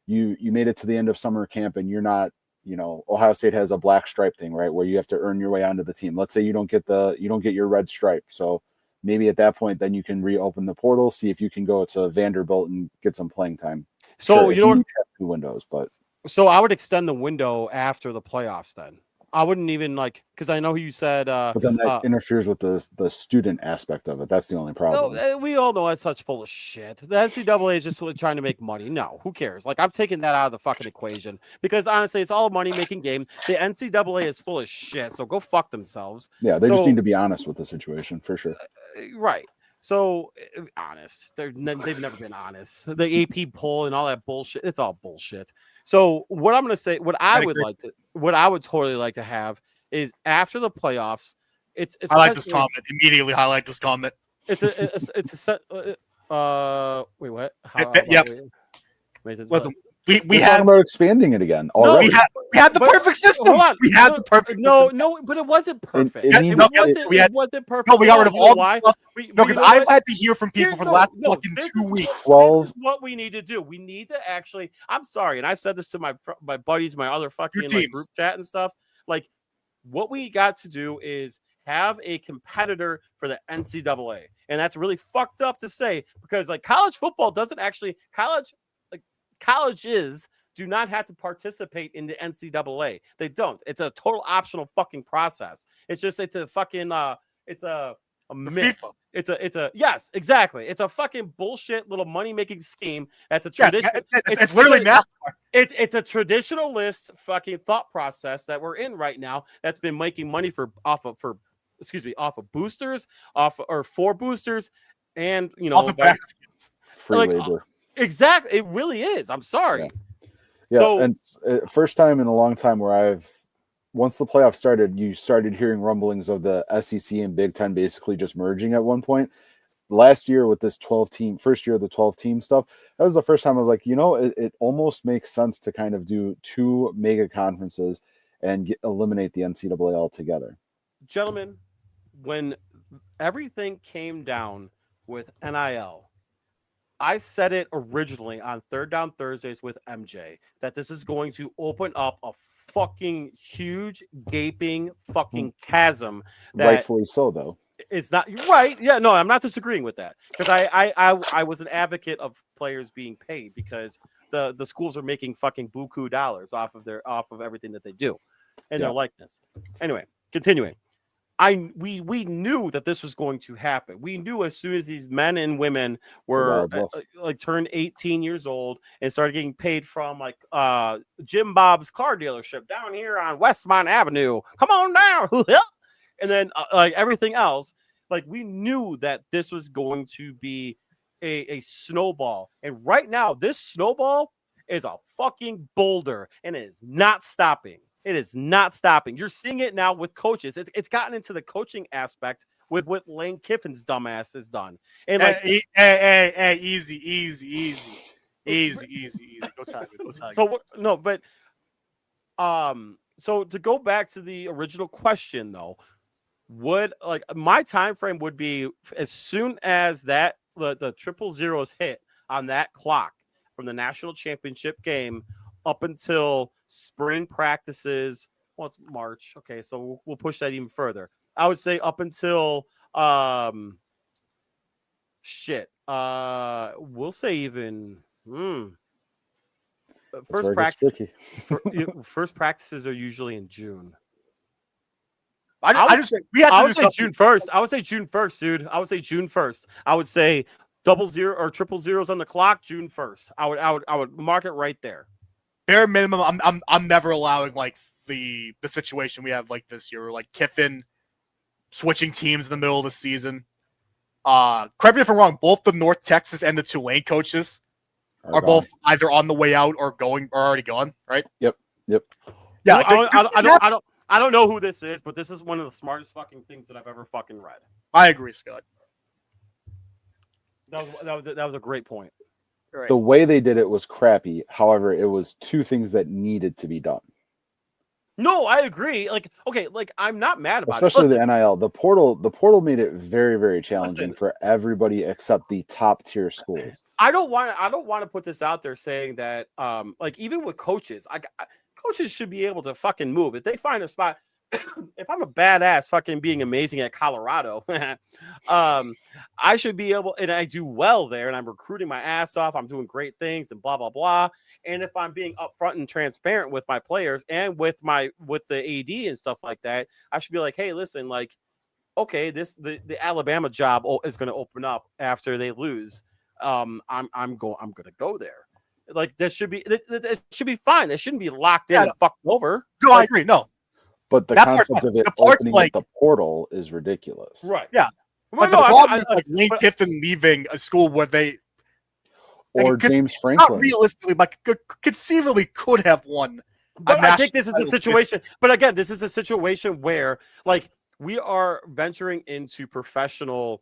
you made it to the end of summer camp and you're not, Ohio State has a black stripe thing, right? Where you have to earn your way onto the team. Let's say you don't get your red stripe. So maybe at that point, then you can reopen the portal, see if you can go to Vanderbilt and get some playing time. So you have 2 windows, but so I would extend the window after the playoffs then. I wouldn't even because I know you said but then that interferes with the student aspect of it. That's the only problem. No, we all know that's such full of shit. The NCAA is just trying to make money. No, who cares? Like, I'm taking that out of the fucking equation because honestly, it's all a money making game. The NCAA is full of shit, so go fuck themselves. Yeah, they just need to be honest with the situation for sure. Right. So honest, they've never been honest. The AP poll and all that bullshit, it's all bullshit. So what I'm going to say, what I would totally like to have is after the playoffs, it's I like this comment. Immediately highlight this comment. It's a set. Wait, what? Yep. Listen, we had about expanding it again. No, we had the perfect system. Hold on. We had the perfect system. No, but it wasn't perfect. It wasn't perfect. No, we got rid of all the stuff. No, because I've had to hear from people for the last fucking 2 weeks. 12. This is what we need to do. We need to actually. I'm sorry, and I've said this to my buddies, my other fucking group chat and stuff. Like, what we got to do is have a competitor for the NCAA, and that's really fucked up to say because like college football doesn't actually colleges do not have to participate in the NCAA. They don't. It's a total optional fucking process. It's a fucking it's a myth. It's a yes, exactly. It's a fucking bullshit little money making scheme. That's a tradition. It's literally NASCAR. It's a traditionalist fucking thought process that we're in right now. That's been making money off of boosters, for boosters, and free labor. Exactly, it really is. I'm sorry. Yeah, so, and first time in a long time where once the playoffs started, you started hearing rumblings of the SEC and Big Ten basically just merging at one point. Last year with this 12-team, first year of the 12-team stuff, that was the first time I was like, it almost makes sense to kind of do 2 mega conferences and eliminate the NCAA altogether. Gentlemen, when everything came down with NIL, I said it originally on Third Down Thursdays with MJ that this is going to open up a fucking huge gaping fucking chasm. That rightfully so, though. It's not. You're right. Yeah, no, I'm not disagreeing with that because I was an advocate of players being paid because the schools are making fucking buku dollars off of everything that they do and their likeness. Anyway, continuing. We knew that this was going to happen. We knew as soon as these men and women were turned 18 years old and started getting paid from Jim Bob's car dealership down here on Westmont Avenue. Come on down. And then everything else, we knew that this was going to be a snowball. And right now, this snowball is a fucking boulder and it is not stopping. It is not stopping. You're seeing it now with coaches. It's gotten into the coaching aspect with what Lane Kiffin's dumbass has done. And easy. Go Tiger. So to go back to the original question though, would my time frame would be as soon as that the 000s hit on that clock from the national championship game up until spring practices. Well, it's March. Okay, so we'll push that even further. I would say up until we'll say even first practice. First practices are usually in June. I would say June 1st. I would say June 1st, dude. I would say June 1st. I would say 00 or 000s on the clock, June 1st. I would mark it right there. Bare minimum, I'm never allowing like the situation we have like this year, like Kiffin switching teams in the middle of the season. Correct me if I'm wrong, both the North Texas and the Tulane coaches are both either on the way out or already gone, right? Yep. Yeah, I don't know who this is, but this is one of the smartest fucking things that I've ever fucking read. I agree, Scott. That was a great point. Right. The way they did it was crappy. However, it was two things that needed to be done. No, I agree. Like, okay, like I'm not mad about Especially it. the NIL. The portal made it very, very challenging for everybody except the top tier schools. I don't want to put this out there saying that like even with coaches, coaches should be able to fucking move. If they find a spot, if I'm a badass fucking being amazing at Colorado, I should be able, and I do well there, and I'm recruiting my ass off. I'm doing great things and blah, blah, blah. And if I'm being upfront and transparent with my players and with the AD and stuff like that, I should be like, hey, listen, like, okay, the Alabama job is going to open up after they lose. I'm going to go there. Like that should be fine. They shouldn't be locked in and fucked over. No, I agree. No. But the concept of it opening up the portal is ridiculous. Right. Yeah. But the problem is like Lane Kiffin leaving a school where they or James Franklin. Not realistically, but conceivably could have won. But I think this is a situation. But again, this is a situation where like we are venturing into professional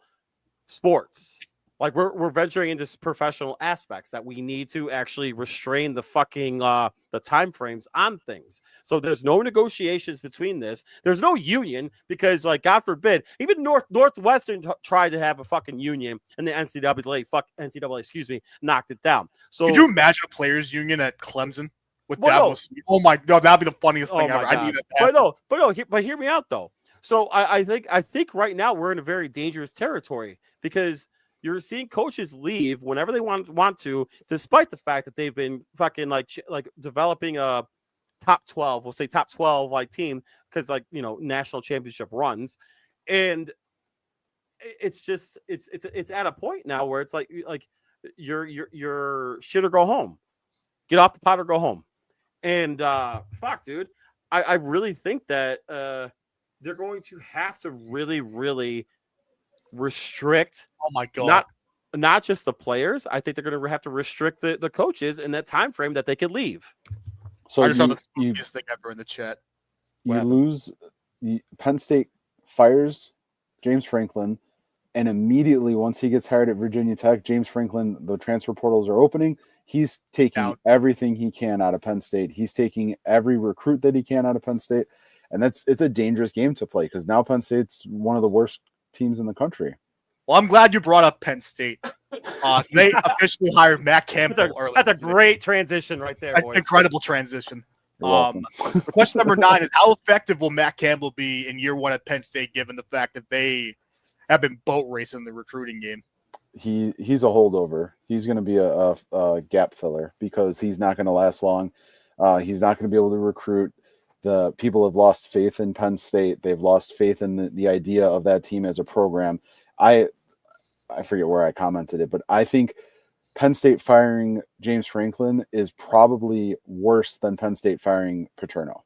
sports. Like we're venturing into professional aspects that we need to actually restrain the fucking the time frames on things. So there's no negotiations between this. There's no union because, like, God forbid, even Northwestern tried to have a fucking union, and the NCAA, knocked it down. So could you imagine a players' union at Clemson with Davos? No. Oh my god, that'd be the funniest thing ever. I need that. But hear me out though. So I think right now we're in a very dangerous territory because you're seeing coaches leave whenever they want to, despite the fact that they've been fucking like developing a top 12, we'll say top 12 like team because like, you know, national championship runs. And it's just it's at a point now where it's like you're shit or go home. Get off the pot or go home. And fuck, dude. I really think that they're going to have to really, really restrict. Oh my god! Not just the players. I think they're going to have to restrict the coaches in that time frame that they could leave. So I just saw the spookiest thing ever in the chat. Penn State fires James Franklin, and immediately once he gets hired at Virginia Tech, James Franklin, the transfer portals are opening. He's taking everything he can out of Penn State. He's taking every recruit that he can out of Penn State, and it's a dangerous game to play because now Penn State's one of the worst teams in the country. Well, I'm glad you brought up Penn State. They officially hired Matt Campbell earlier. That's a great transition right there, boys. Incredible transition. Question number 9 is how effective will Matt Campbell be in year 1 at Penn State, given the fact that they have been boat racing the recruiting game? He's a holdover. He's going to be a gap filler because he's not going to last long. He's not going to be able to recruit. The people have lost faith in Penn State. They've lost faith in the idea of that team as a program. I forget where I commented it, but I think Penn State firing James Franklin is probably worse than Penn State firing Paterno.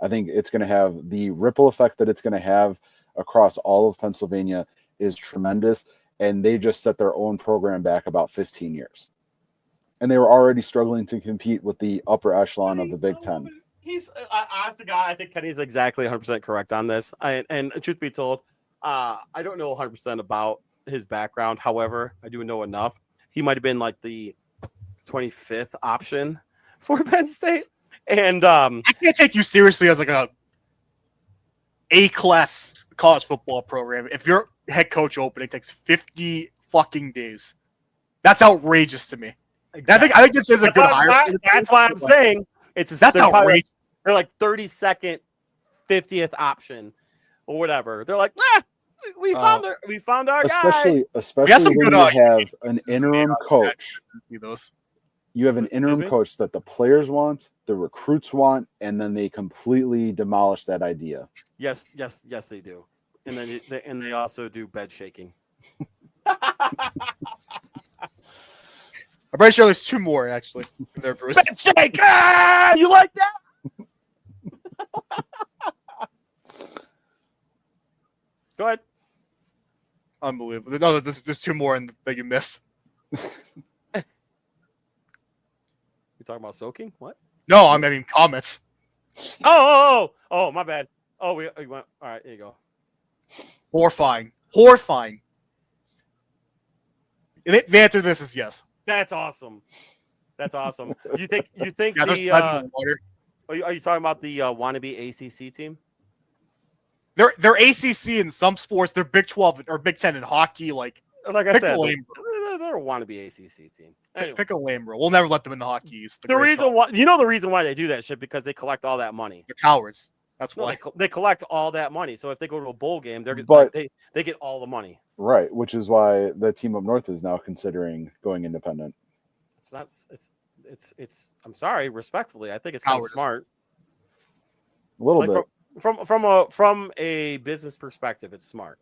I think it's going to have the ripple effect that it's going to have across all of Pennsylvania is tremendous. And they just set their own program back about 15 years. And they were already struggling to compete with the upper echelon of the Big Ten. He's honest to God, I think Kenny's exactly 100% correct on this. And truth be told, I don't know 100% about his background. However, I do know enough. He might have been like the 25th option for Penn State. And I can't take you seriously as like a A-class college football program if your head coach opening takes 50 fucking days. That's outrageous to me. Exactly. I think this is a good hire. That's why I'm saying that's outrageous. They're like 32nd, 50th option. or whatever. They're like, we found our guy. Especially some when good, you have an interim coach. Those. You have an interim coach that the players want, the recruits want, and then they completely demolish that idea. Yes, they do. And then they also do bed shaking. I'm pretty sure there's 2 more actually. There, Bruce. Bed shake! Ah, you like that? Go ahead. Unbelievable. No, there's 2 more that you miss. You talking about soaking? What? No, I mean comments. Oh, my bad. Oh, we went. All right, there you go. Horrifying. The answer to this is yes. That's awesome. You think Yeah, the water. are you talking about the wannabe ACC team? They're ACC in some sports. They're Big 12 or Big 10 in hockey. Like I pick said, a lame, they're a wannabe ACC team. Anyway, pick a lame, bro. We'll never let them in the hockey East. the reason why the reason why they do that shit because they collect all that money. The cowards. That's No, why they collect all that money. So if they go to a bowl game, they get all the money. Right, which is why the team up north is now considering going independent. It's not. It's. I'm sorry, respectfully. I think it's kind of smart. A little bit. From a business perspective, it's smart.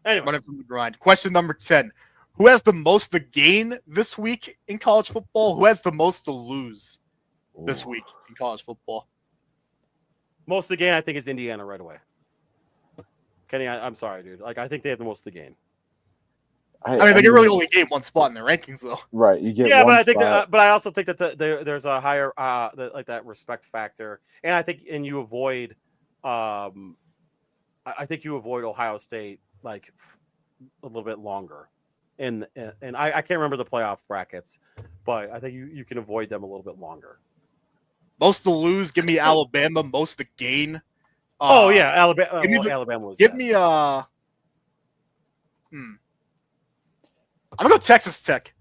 Anyway, running from the grind. Question number 10: who has the most to gain this week in college football? Who has the most to lose this week in college football? Most of the game, I think, is Indiana right away. Kenny, I'm sorry, dude. Like, I think they have the most to gain. I mean, they can really only gain one spot in the rankings, though. Right, you get but one I think, spot. but I also think that there's a higher, like that respect factor, and I think, and you avoid, I think you avoid Ohio State like a little bit longer, and I can't remember the playoff brackets, but I think you can avoid them a little bit longer. Most to lose, give me Alabama. Most to gain. Alabama. Alabama was. Give me I'm gonna go Texas Tech.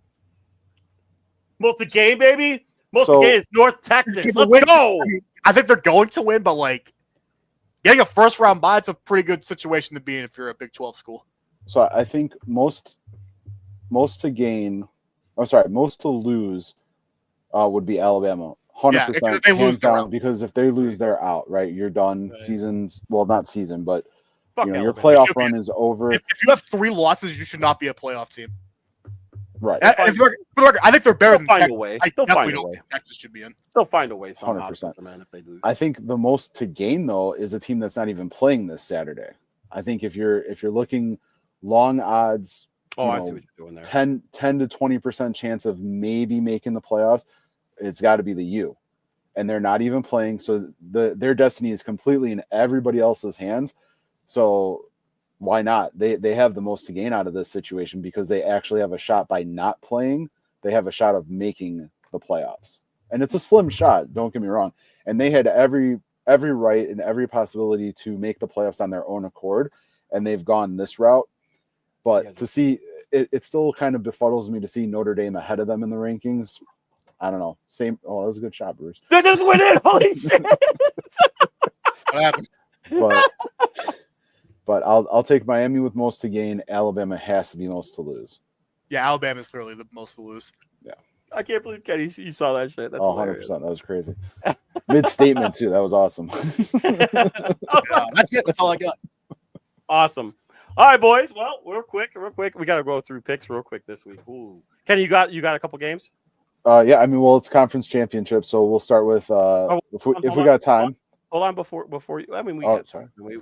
Most the game, baby. Most the game is North Texas. Let's go. I think they're going to win, but like getting a first round bye, it's a pretty good situation to be in if you're a Big 12 school. So I think most to gain. I'm sorry, most to lose would be Alabama. 100%. Yeah, if they lose, they're out. Because if they lose, they're out. Right, you're done. Right. Seasons. Well, not season, but your Alabama. playoff run is over. If you have 3 losses, you should not be a playoff team. Right. I think they're better than find Texas. a way. I They'll definitely find a don't way. think Texas should be in. They'll find a way somehow. 100%. Man, if they lose. I think the most to gain though is a team that's not even playing this Saturday. I think if you're looking long odds, I see what you're doing there. 10 to 20% chance of maybe making the playoffs, it's got to be the U. And they're not even playing, so their destiny is completely in everybody else's hands. So why not? They have the most to gain out of this situation because they actually have a shot by not playing. They have a shot of making the playoffs. And it's a slim shot, don't get me wrong. And they had every right and every possibility to make the playoffs on their own accord, and they've gone this route. But to see it still kind of befuddles me to see Notre Dame ahead of them in the rankings. I don't know. Same. Oh, that was a good shot, Bruce. They just went in. Holy shit! What happened? But I'll take Miami with most to gain. Alabama has to be most to lose. Yeah, Alabama is clearly the most to lose. Yeah. I can't believe Kenny, you saw that shit. That's 100%. That was crazy. Mid-statement too. That was awesome. That's it. That's all I got. Awesome. All right, boys. Well, real quick. We got to go through picks real quick this week. Ooh. Kenny, you got a couple games? Yeah. I mean, well, it's conference championship, so we'll start with if we got time. Hold on before you. I mean, we got time. We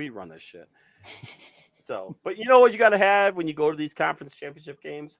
run this shit. So, but you know what you got to have when you go to these conference championship games?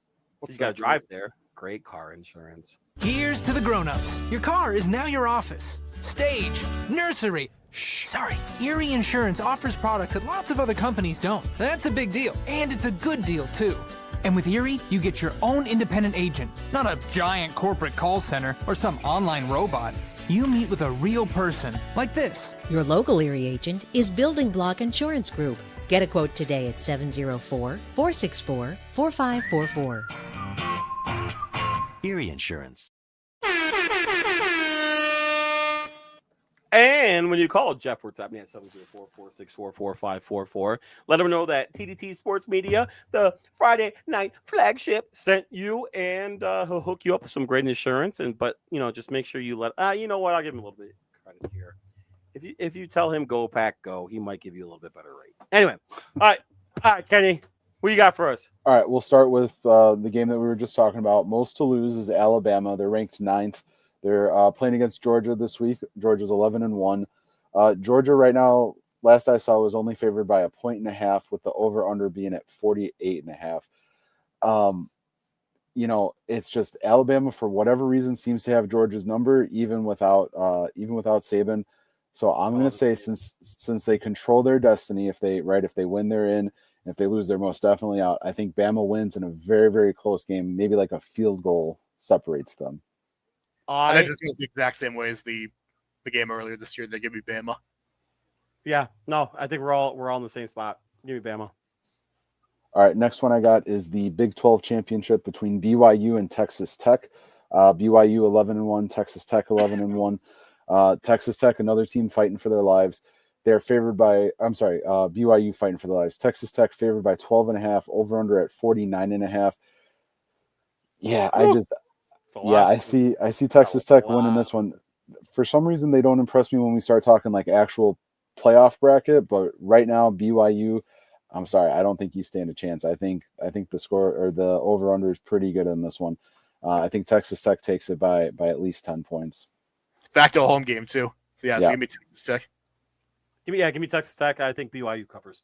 You got to drive there. Great car insurance. Here's to the grown-ups. Your car is now your office, stage, nursery. Sorry, Erie Insurance offers products that lots of other companies don't. That's a big deal, and it's a good deal too. And with Erie, you get your own independent agent, not a giant corporate call center or some online robot. You meet with a real person, like this. Your local Erie agent is Building Block Insurance Group. Get a quote today at 704-464-4544. Erie Insurance. And when you call Jeff WhatsApp at 704-464-4544, let him know that TDT Sports Media, the Friday Night Flagship, sent you, and he'll hook you up with some great insurance. But just make sure you let. You know what? I'll give him a little bit of credit here. If you tell him go pack go, he might give you a little bit better rate. Anyway, all right, Kenny, what you got for us? All right, we'll start with the game that we were just talking about. Most to lose is Alabama. They're ranked 9th. They're playing against Georgia this week. Georgia's 11-1. Georgia right now, last I saw, was only favored by 1.5, with the over/under being at 48.5. It's just Alabama, for whatever reason, seems to have Georgia's number, even without Saban. So I'm going to say, since they control their destiny, if they win, they're in. And if they lose, they're most definitely out. I think Bama wins in a very, very close game. Maybe like a field goal separates them. I just feel the exact same way as the game earlier this year. They give me Bama. Yeah, no, I think we're all in the same spot. Give me Bama. All right, next one I got is the Big 12 championship between BYU and Texas Tech. BYU 11-1, Texas Tech 11-1. Texas Tech, another team fighting for their lives. They're favored by, BYU fighting for their lives. Texas Tech favored by 12.5, over under at 49.5. Yeah, I see Texas Tech winning this one. For some reason, they don't impress me when we start talking like actual playoff bracket, but right now, BYU, I'm sorry, I don't think you stand a chance. I think the score or the over under is pretty good in this one. I think Texas Tech takes it by at least 10 points. Back to a home game too. So yeah. Give me Texas Tech. Give me Texas Tech. I think BYU covers.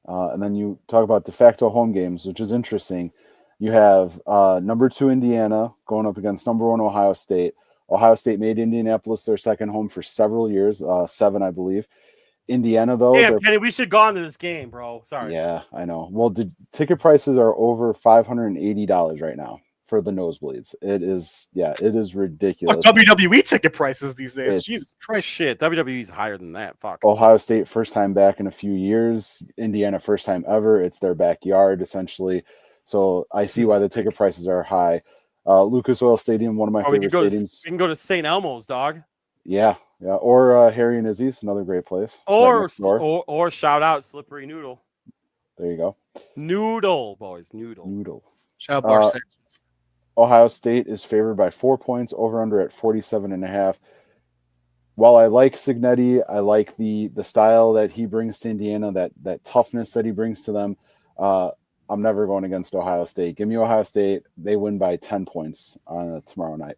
And then you talk about de facto home games, which is interesting. You have number 2 Indiana going up against number 1 Ohio State. Ohio State made Indianapolis their second home for several years, 7, I believe. Indiana, though. Damn, Kenny, we should go on to this game, bro. Sorry. Yeah, I know. Well, ticket prices are over $580 right now for the nosebleeds. It is ridiculous. WWE ticket prices these days. Jesus Christ. Shit, WWE's higher than that. Fuck. Ohio State, first time back in a few years. Indiana, first time ever. It's their backyard, essentially. So I see why the ticket prices are high. Lucas Oil Stadium, one of my favorite stadiums. We can go to St. Elmo's, dog. Yeah. Or Harry and Izzy's, another great place. Or shout out Slippery Noodle. There you go. Noodle, boys. Noodle. Shout out Bar Sections. Ohio State is favored by 4 points, over under at 47.5. While I like Cignetti, I like the style that he brings to Indiana, that toughness that he brings to them. I'm never going against Ohio State. Give me Ohio State. They win by 10 points on tomorrow night.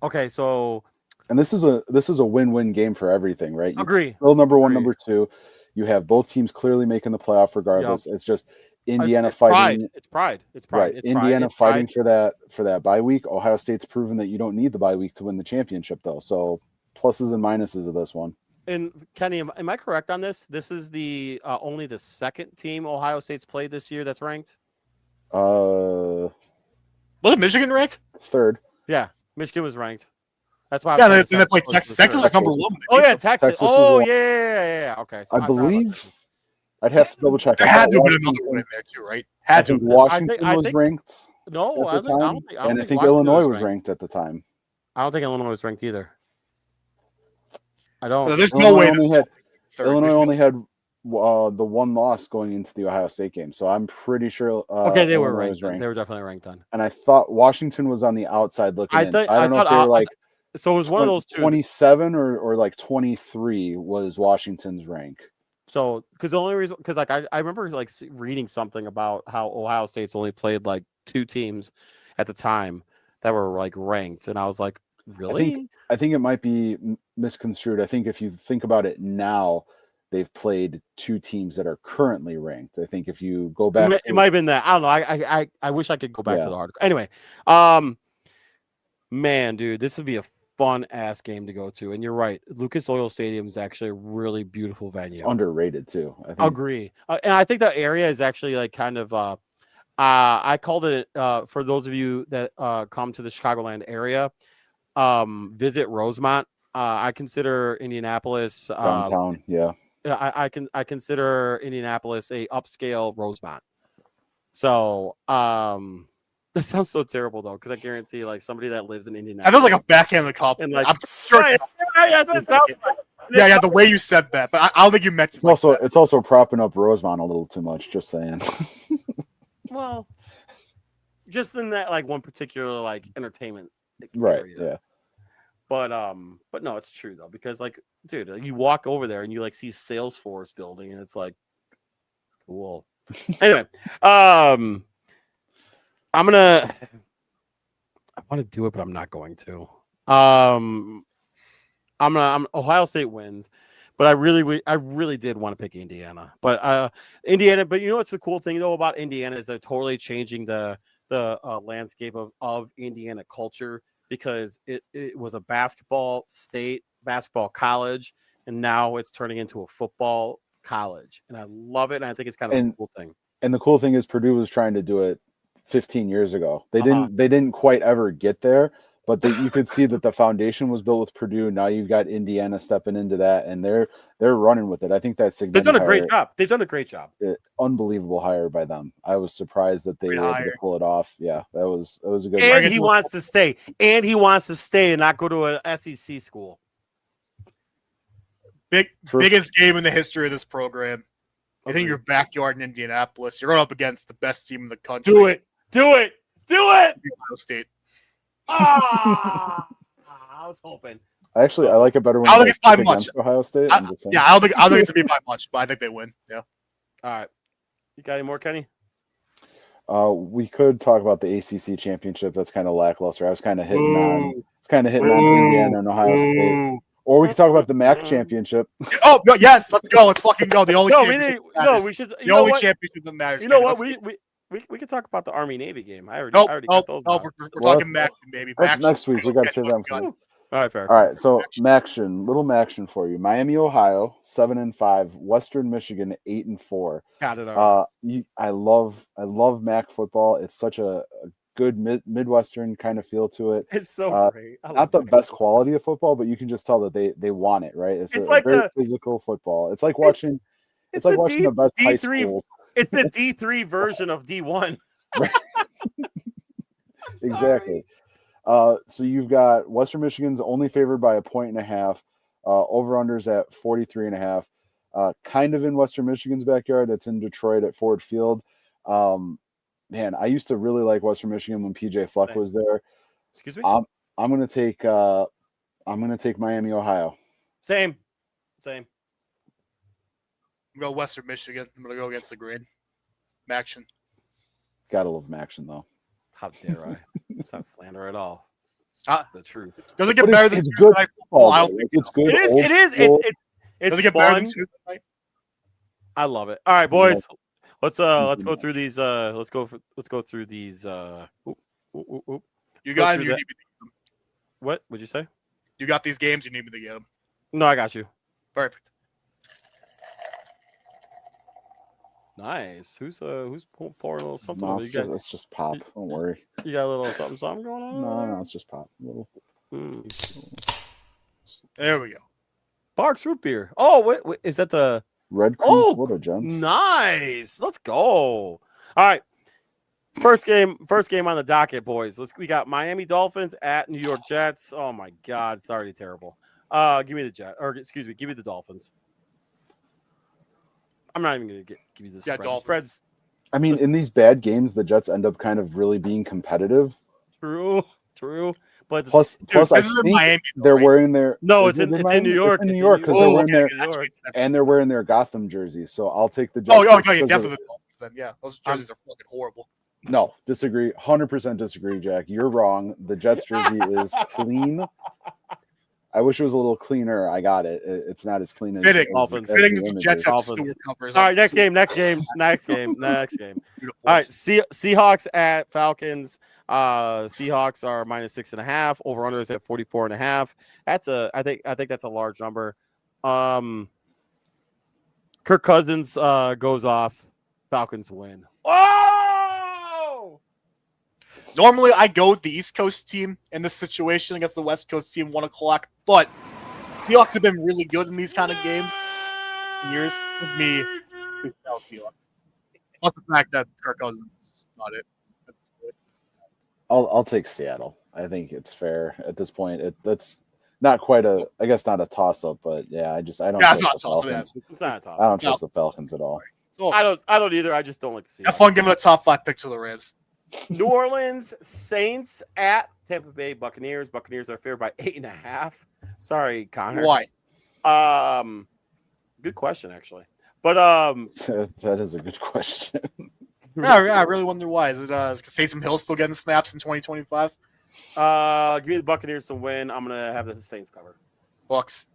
Okay, so and this is a win-win game for everything, right? Agree. Still number 1, number 2. You have both teams clearly making the playoff regardless. Yep. It's just Indiana fighting. It's pride. Right. Indiana fighting for that bye week. Ohio State's proven that you don't need the bye week to win the championship, though. So pluses and minuses of this one. And Kenny, am I correct on this? This is the only the second team Ohio State's played this year that's ranked. Was Michigan ranked? 3rd. Yeah, Michigan was ranked. That's why. Yeah, then they played Texas. Texas was number 1. Oh yeah, Texas. Oh yeah. Okay. So I believe I'd have to double check. There had to have been another one in there too, right? Had to. Washington was ranked. No, at the time, and I think Illinois was ranked at the time. I don't think Illinois was ranked either. I don't. There's no way. Illinois only had the one loss going into the Ohio State game, so I'm pretty sure. They were ranked. They were definitely ranked then. And I thought Washington was on the outside looking in. I don't know if they were like. So it was one of those two. 27 or like 23 was Washington's rank. So, because the only reason, because like I remember like reading something about how Ohio State's only played like 2 teams at the time that were like ranked, and I was like, really? I think it might be misconstrued. I think if you think about it now, they've played 2 teams that are currently ranked. I think if you go back, it might have been that. I don't know. I wish I could go back to the article. Anyway, man, dude, this would be a fun ass game to go to. And you're right, Lucas Oil Stadium is actually a really beautiful venue. It's underrated too. I think. Agree, and I think the area is actually like kind of. I called it for those of you that come to the Chicagoland area. Visit Rosemont. I consider Indianapolis downtown. Yeah, I consider Indianapolis a upscale Rosemont. So That sounds so terrible though, because I guarantee like somebody that lives in That Indianapolis. feels like a backhanded compliment. And, like, I'm sure. Yeah, that's what it sounds like. Yeah. The way you said that, but I don't think you meant it. It's also it's also propping up Rosemont a little too much. Just saying. Well, just in that like one particular like entertainment Right. area. Yeah. But no, it's true though, because like, dude, you walk over there and you like see Salesforce building, and it's like, cool. Anyway, I want to do it, but I'm not going to. I'm Ohio State wins, but I really did want to pick Indiana, but Indiana. But you know what's the cool thing though about Indiana is they're totally changing the landscape of Indiana culture, because it was a basketball state, basketball college, and now it's turning into a football college, and I love it, and I think it's kind of a cool thing. And the cool thing is Purdue was trying to do it 15 years ago. They didn't quite ever get there, but you could see that the foundation was built with Purdue. Now you've got Indiana stepping into that, and they're running with it. I think that's they've done a great job. They've done a great job. Unbelievable hire by them. I was surprised that they were able to pull it off. Yeah, that was a good. And he wants to stay. And he wants to stay and not go to an SEC school. Biggest game in the history of this program. I think your backyard in Indianapolis. You're going up against the best team in the country. Do it. Ohio State. I was hoping. I like it better when I don't think it's by much. Ohio State. I don't think it's gonna be by much, but I think they win. Yeah. All right. You got any more, Kenny? We could talk about the ACC championship. That's kind of lackluster. I was kind of hitting on Indiana and Ohio State. Or we could talk about the MAC championship. Oh no! Yes, let's go. Let's fucking go. The only we should. The only championship that matters. You know what? We could talk about the Army Navy game. I already got those. We're talking MAC, baby. That's next week. We got to save them for you. All right, fair. All right, so little Maction for you. Miami, Ohio, 7-5. Western Michigan, 8-4. Got it. I love MAC football. It's such a good Midwestern kind of feel to it. It's so great. Not the best quality of football, but you can just tell that they want it, right? It's like very physical football. It's like watching. It's like watching the best high schools. It's the D3 version of D1. Right. Exactly. So you've got Western Michigan's only favored by 1.5. Over-unders at 43.5. Kind of in Western Michigan's backyard. It's in Detroit at Ford Field. Man, I used to really like Western Michigan when PJ Fleck was there. Excuse me. I'm gonna take Miami, Ohio. Same. I'm going Western Michigan. I'm gonna go against the grain. Maction. Gotta love Maction though. How dare I? It's not slander at all. It's the truth. Does it get better than Tuesday night football? I don't think it's good. It is. It's Does it get fun. better than Tuesday night? I love it. All right, boys. Let's go through these. Let's go through these. You got them. You need me to get them. What would you say? You got these games. You need me to get them. No, I got you. Perfect. Nice. Who's pouring a little something? No, it's just pop. Don't worry. You got a little something going on? No, it's just pop. A little. There we go. Parks root beer. Oh, wait, is that the Red Creek? What a gents. Nice. Let's go. All right. First game on the docket, boys. We got Miami Dolphins at New York Jets. Oh my God, it's already terrible. Give me the Dolphins. I'm not even gonna give you the spread. Spreads. I mean, in these bad games, the Jets end up kind of really being competitive. True. But plus, I think Miami, they're wearing their. No, it's in New York. It's in New York because they're wearing they're wearing their Gotham jerseys. So I'll take the Jets. Oh, yeah, definitely the Dolphins. Then yeah, those jerseys are fucking horrible. No, disagree. 100% disagree, Jack. You're wrong. The Jets jersey is clean. I wish it was a little cleaner. I got it. It's not as clean as fitting. The Jets have sewer covers. All right, next game. All right, Seahawks at Falcons. Seahawks are -6.5. Over under is at 44.5. I think that's a large number. Kirk Cousins goes off. Falcons win. Oh! Normally, I go with the East Coast team in this situation against the West Coast team, 1 o'clock. But Seahawks have been really good in these kind of games. Years with me, Seahawks. Plus the fact that Kirk Cousins is not it. I'll take Seattle. I think it's fair at this point. That's not quite a, I guess not a toss up, but yeah, I don't. Yeah, it's trust not the toss. Falcons. It's not a toss. I don't trust the Falcons at all. So, I don't either. I just don't like to see have it. fun giving a top 5 pick to the Rams. New Orleans Saints at Tampa Bay Buccaneers. Buccaneers are favored by 8.5. Sorry, Connor. Why? Good question actually. But That is a good question. Yeah, I really wonder why. Is it Taysom Hill still getting snaps in 2025? give me the Buccaneers to win. I'm gonna have the Saints cover. Bucks.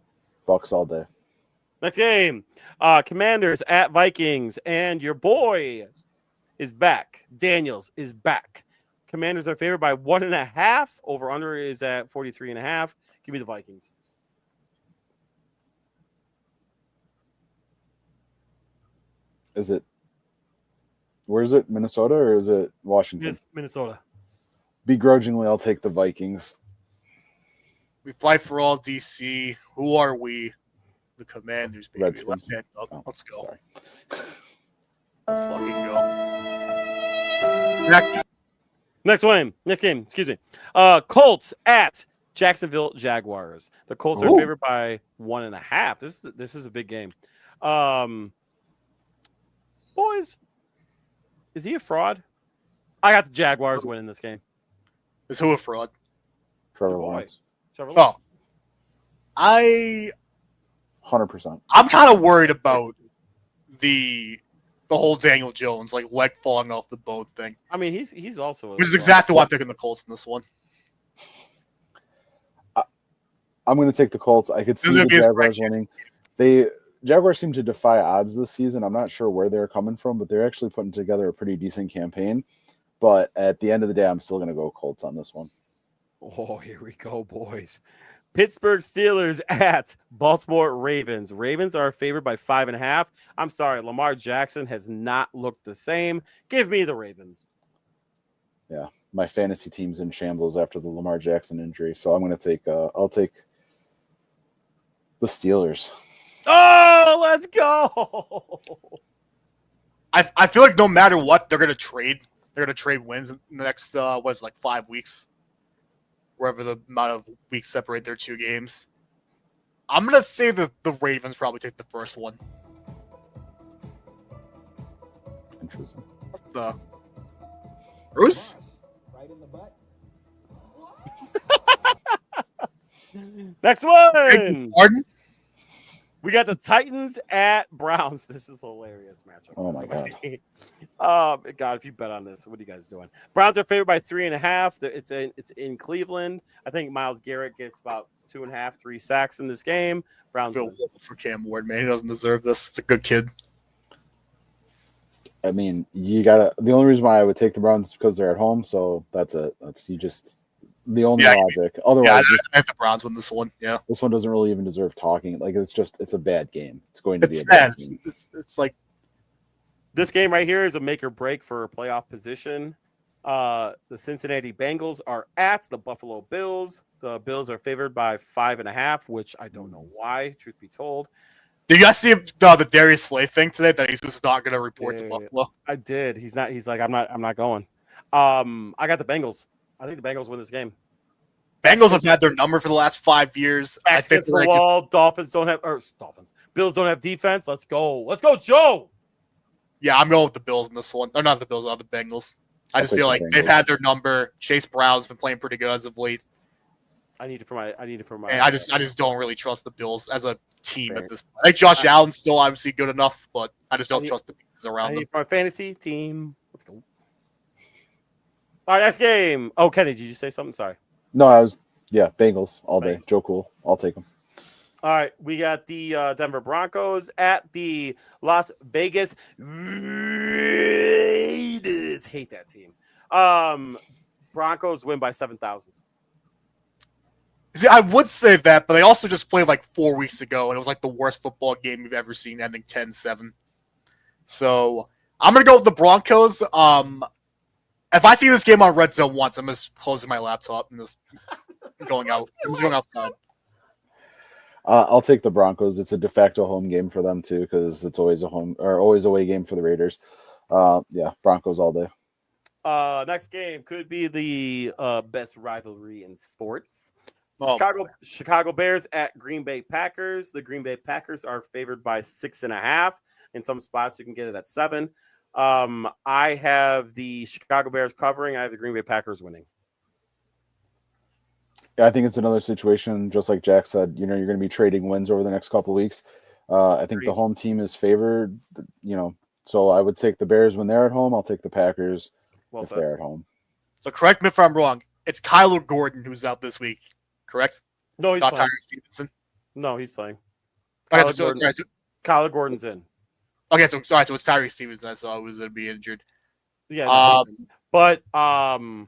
Bucks all day. Next game, Commanders at Vikings, and your boy is back. Daniels is back. Commanders are favored by 1.5. Over under is at 43.5. Give me the Vikings. Is it? Where is it? Minnesota or is it Washington? Minnesota. Begrudgingly, I'll take the Vikings. We fight for all DC. Who are we? The Commanders, baby. Redskins. Let's hand up. Oh, Let's go. sorry. Let's fucking go. Next game. Excuse me. Colts at Jacksonville Jaguars. The Colts are favored by 1.5. This is a big game. Boys, is he a fraud? I got the Jaguars winning this game. Is who a fraud? Trevor Boy. Lawrence. Trevor Lawrence. Oh, 100%. I'm kind of worried about the whole Daniel Jones leg falling off the bone thing. I mean, he's also Which is exactly why I'm picking the Colts in this one. I'm going to take the Colts. I could see the Jaguars winning. Jaguars seem to defy odds this season. I'm not sure where they're coming from, but they're actually putting together a pretty decent campaign. But at the end of the day, I'm still going to go Colts on this one. Oh, here we go, boys. Pittsburgh Steelers at Baltimore Ravens. Ravens are favored by 5.5. I'm sorry, Lamar Jackson has not looked the same. Give me the Ravens. Yeah, my fantasy team's in shambles after the Lamar Jackson injury, so I'm going to take. I'll take the Steelers. Oh, let's go. I feel like no matter what, they're going to trade. They're going to trade wins in the next 5 weeks, wherever the amount of weeks separate their two games. I'm going to say that the Ravens probably take the first one. Interesting. What the? Bruce? Right in the butt. Next one. Pardon? We got the Titans at Browns. This is a hilarious matchup. Oh my god. God, if you bet on this, what are you guys doing? Browns are favored by 3.5. It's in Cleveland. I think Myles Garrett gets about 2.5, 3 sacks in this game. Browns Feel horrible for Cam Ward, man. He doesn't deserve this. It's a good kid. I mean, you gotta. The only reason why I would take the Browns is because they're at home. So that's it. That's you just the only logic. Otherwise, I have the Browns win this one. Yeah, this one doesn't really even deserve talking. It's a bad game. It's going to be a sad. bad game. It's like this game right here is a make or break for a playoff position. The Cincinnati Bengals are at the Buffalo Bills. The Bills are favored by 5.5, which I don't know why, truth be told. Did you guys see the Darius Slay thing today that he's just not going to report to Buffalo? I did. He's not. He's like, I'm not going. I got the Bengals. I think the Bengals win this game. Bengals have had their number for the last 5 years. I think the wall. Dolphins don't have. Bills don't have defense. Let's go. Let's go, Joe. Yeah, I'm going with the Bills in this one. Or not the Bills, the Bengals. I just feel like they've had their number. Chase Brown's been playing pretty good as of late. I need it for my. And I just don't really trust the Bills as a team at this point. I think Josh Allen's still obviously good enough, but I just don't trust the pieces around them. For my fantasy team. Let's go. All right, next game. Oh, Kenny, did you say something? Sorry. No, Bengals all day. Joe Cool. I'll take them. All right, we got the Denver Broncos at the Las Vegas Raiders. Hate that team. Broncos win by 7,000. See, I would say that, but they also just played 4 weeks ago, and it was the worst football game we've ever seen, ending 10-7. So I'm going to go with the Broncos. If I see this game on Red Zone once, I'm just closing my laptop and just going out. I'm just going outside. I'll take the Broncos. It's a de facto home game for them too, because it's always always away game for the Raiders. Broncos all day. Next game could be the best rivalry in sports. Oh, Chicago Bears at Green Bay Packers. The Green Bay Packers are favored by 6.5. In some spots, you can get it at 7. I have the Chicago Bears covering. I have the Green Bay Packers winning. Yeah, I think it's another situation, just like Jack said, you're going to be trading wins over the next couple of weeks. I think the home team is favored, so I would take the Bears when they're at home. I'll take the Packers if they're at home. So correct me if I'm wrong. It's Kyler Gordon who's out this week, correct? No, he's not playing. Tyree Stevenson. No, he's playing. Kyler Gordon's in. Okay, so it's Tyree Stevenson. I saw was going to be injured. Yeah, but I'm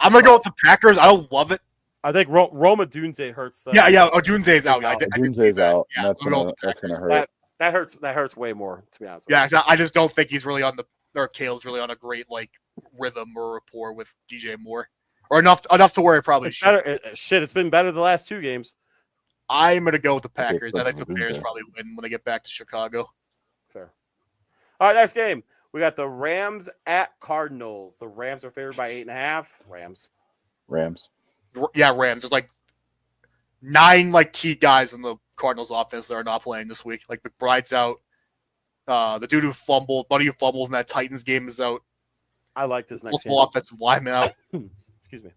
gonna go with the Packers. I don't love it. I think Roma Dunze hurts them. Yeah. Dunze's out. Dunze's out. Yeah, that's gonna hurt. That hurts way more, to be honest. Yeah, I just don't think he's really Kale's really on a great rhythm or rapport with DJ Moore, or enough to where it probably should. It's been better the last 2 games. I'm gonna go with the Packers. I think the Bears probably win when they get back to Chicago. Fair. All right, next game. We got the Rams at Cardinals. The Rams are favored by 8.5. Rams. Yeah, Rams. There's 9 key guys in the Cardinals offense that are not playing this week. McBride's out. The dude who fumbled, buddy who fumbled in that Titans game is out. I like this next game. Multiple offensive linemen out. Excuse me.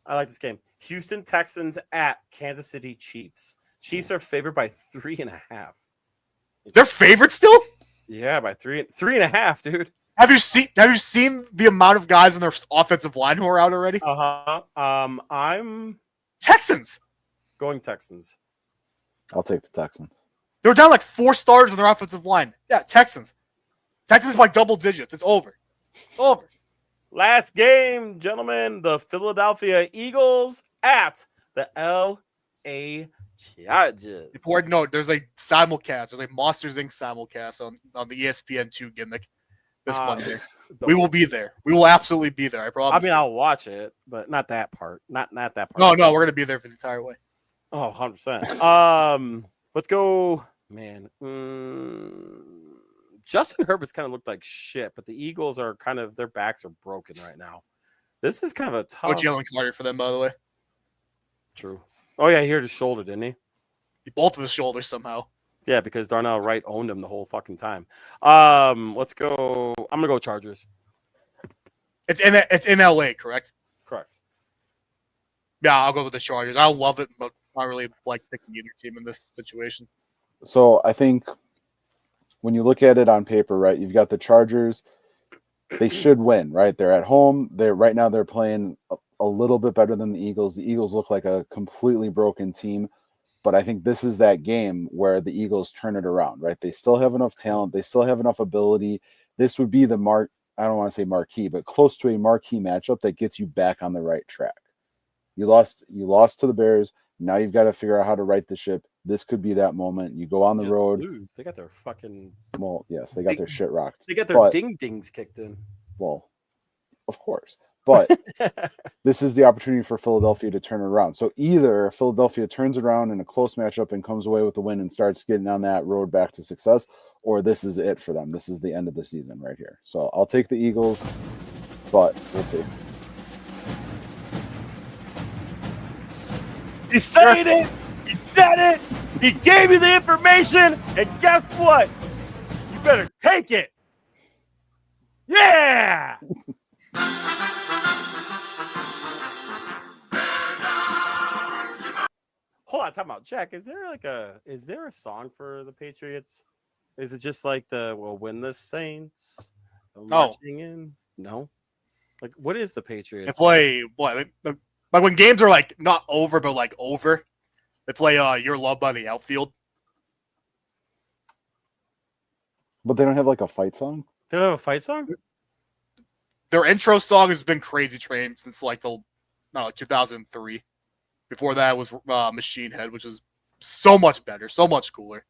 I like this game. Houston Texans at Kansas City Chiefs. Chiefs are favored by 3.5. They're favorites still? Yeah, by 3.5, dude. Have you seen the amount of guys in their offensive line who are out already? I'm Texans. Going Texans. I'll take the Texans. They were down 4 starters in their offensive line. Yeah, Texans. Texans by double digits. It's over. Over. Last game, gentlemen. The Philadelphia Eagles at the L.A. Chargers. Important note, there's a simulcast. There's a Monsters Inc. simulcast on the ESPN2 gimmick this Monday. We will be there. We will absolutely be there. I promise. I mean, I'll watch it, but not that part. Not that part. No, we're going to be there for the entire way. Oh, 100%. Let's go, man. Justin Herbert's kind of looked like shit, but the Eagles are their backs are broken right now. This is kind of a tough. Oh, Jalen Carter for them, by the way. True. Oh, yeah, he hurt his shoulder, didn't he? Both of his shoulders somehow. Yeah, because Darnell Wright owned him the whole fucking time. Let's go. I'm gonna go Chargers. It's in LA, correct? Correct. Yeah, I'll go with the Chargers. I love it, but I don't really like picking either team in this situation. So I think when you look at it on paper, right, you've got the Chargers. They should win, right? They're at home. Right now they're playing a little bit better than the Eagles. The Eagles look like a completely broken team. But I think this is that game where the Eagles turn it around, right? They still have enough talent. They still have enough ability. This would be the I don't want to say marquee, but close to a marquee matchup that gets you back on the right track. You lost to the Bears. Now you've got to figure out how to right the ship. This could be that moment. You go on the road. Lose. They got their fucking. Well, yes, they got their shit rocked. They got their ding-dings kicked in. Well, of course. But this is the opportunity for Philadelphia to turn it around. So either Philadelphia turns it around in a close matchup and comes away with the win and starts getting on that road back to success, or this is it for them. This is the end of the season right here. So I'll take the Eagles, but we'll see. He said it. He said it. He gave you the information. And guess what? You better take it. Yeah. Hold on, time out. Jack, is there a song for the Patriots? Is it just when the Saints are marching in? No. What is the Patriots? They play what? When games are not over but over, they play "You're Loved by the Outfield." But they don't have a fight song? They don't have a fight song? Their intro song has been Crazy Train since 2003. Before that was Machine Head, which is so much better, so much cooler.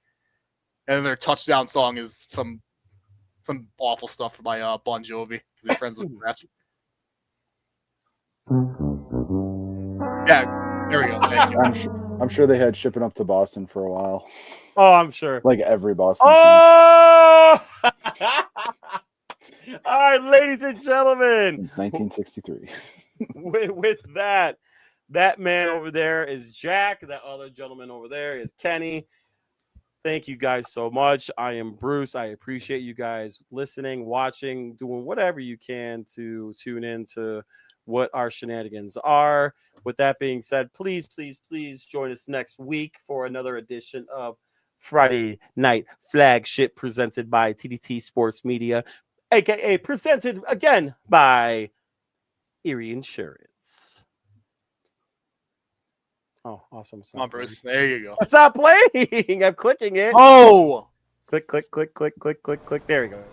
And then their touchdown song is some awful stuff by Bon Jovi. He's friends with Rats. Yeah, there we go. Thank you. I'm sure they had Shipping Up to Boston for a while. Oh, I'm sure. Every Boston team. All right, ladies and gentlemen. Since 1963. With that man over there is Jack. That other gentleman over there is Kenny. Thank you guys so much. I am Bruce. I appreciate you guys listening, watching, doing whatever you can to tune in to what our shenanigans are. With that being said, please join us next week for another edition of Friday Night Flagship presented by TDT Sports Media, aka presented again by Erie Insurance. Oh, awesome. Come on, Bruce. There you go. It's not playing. I'm clicking it. Oh! Click. There we go.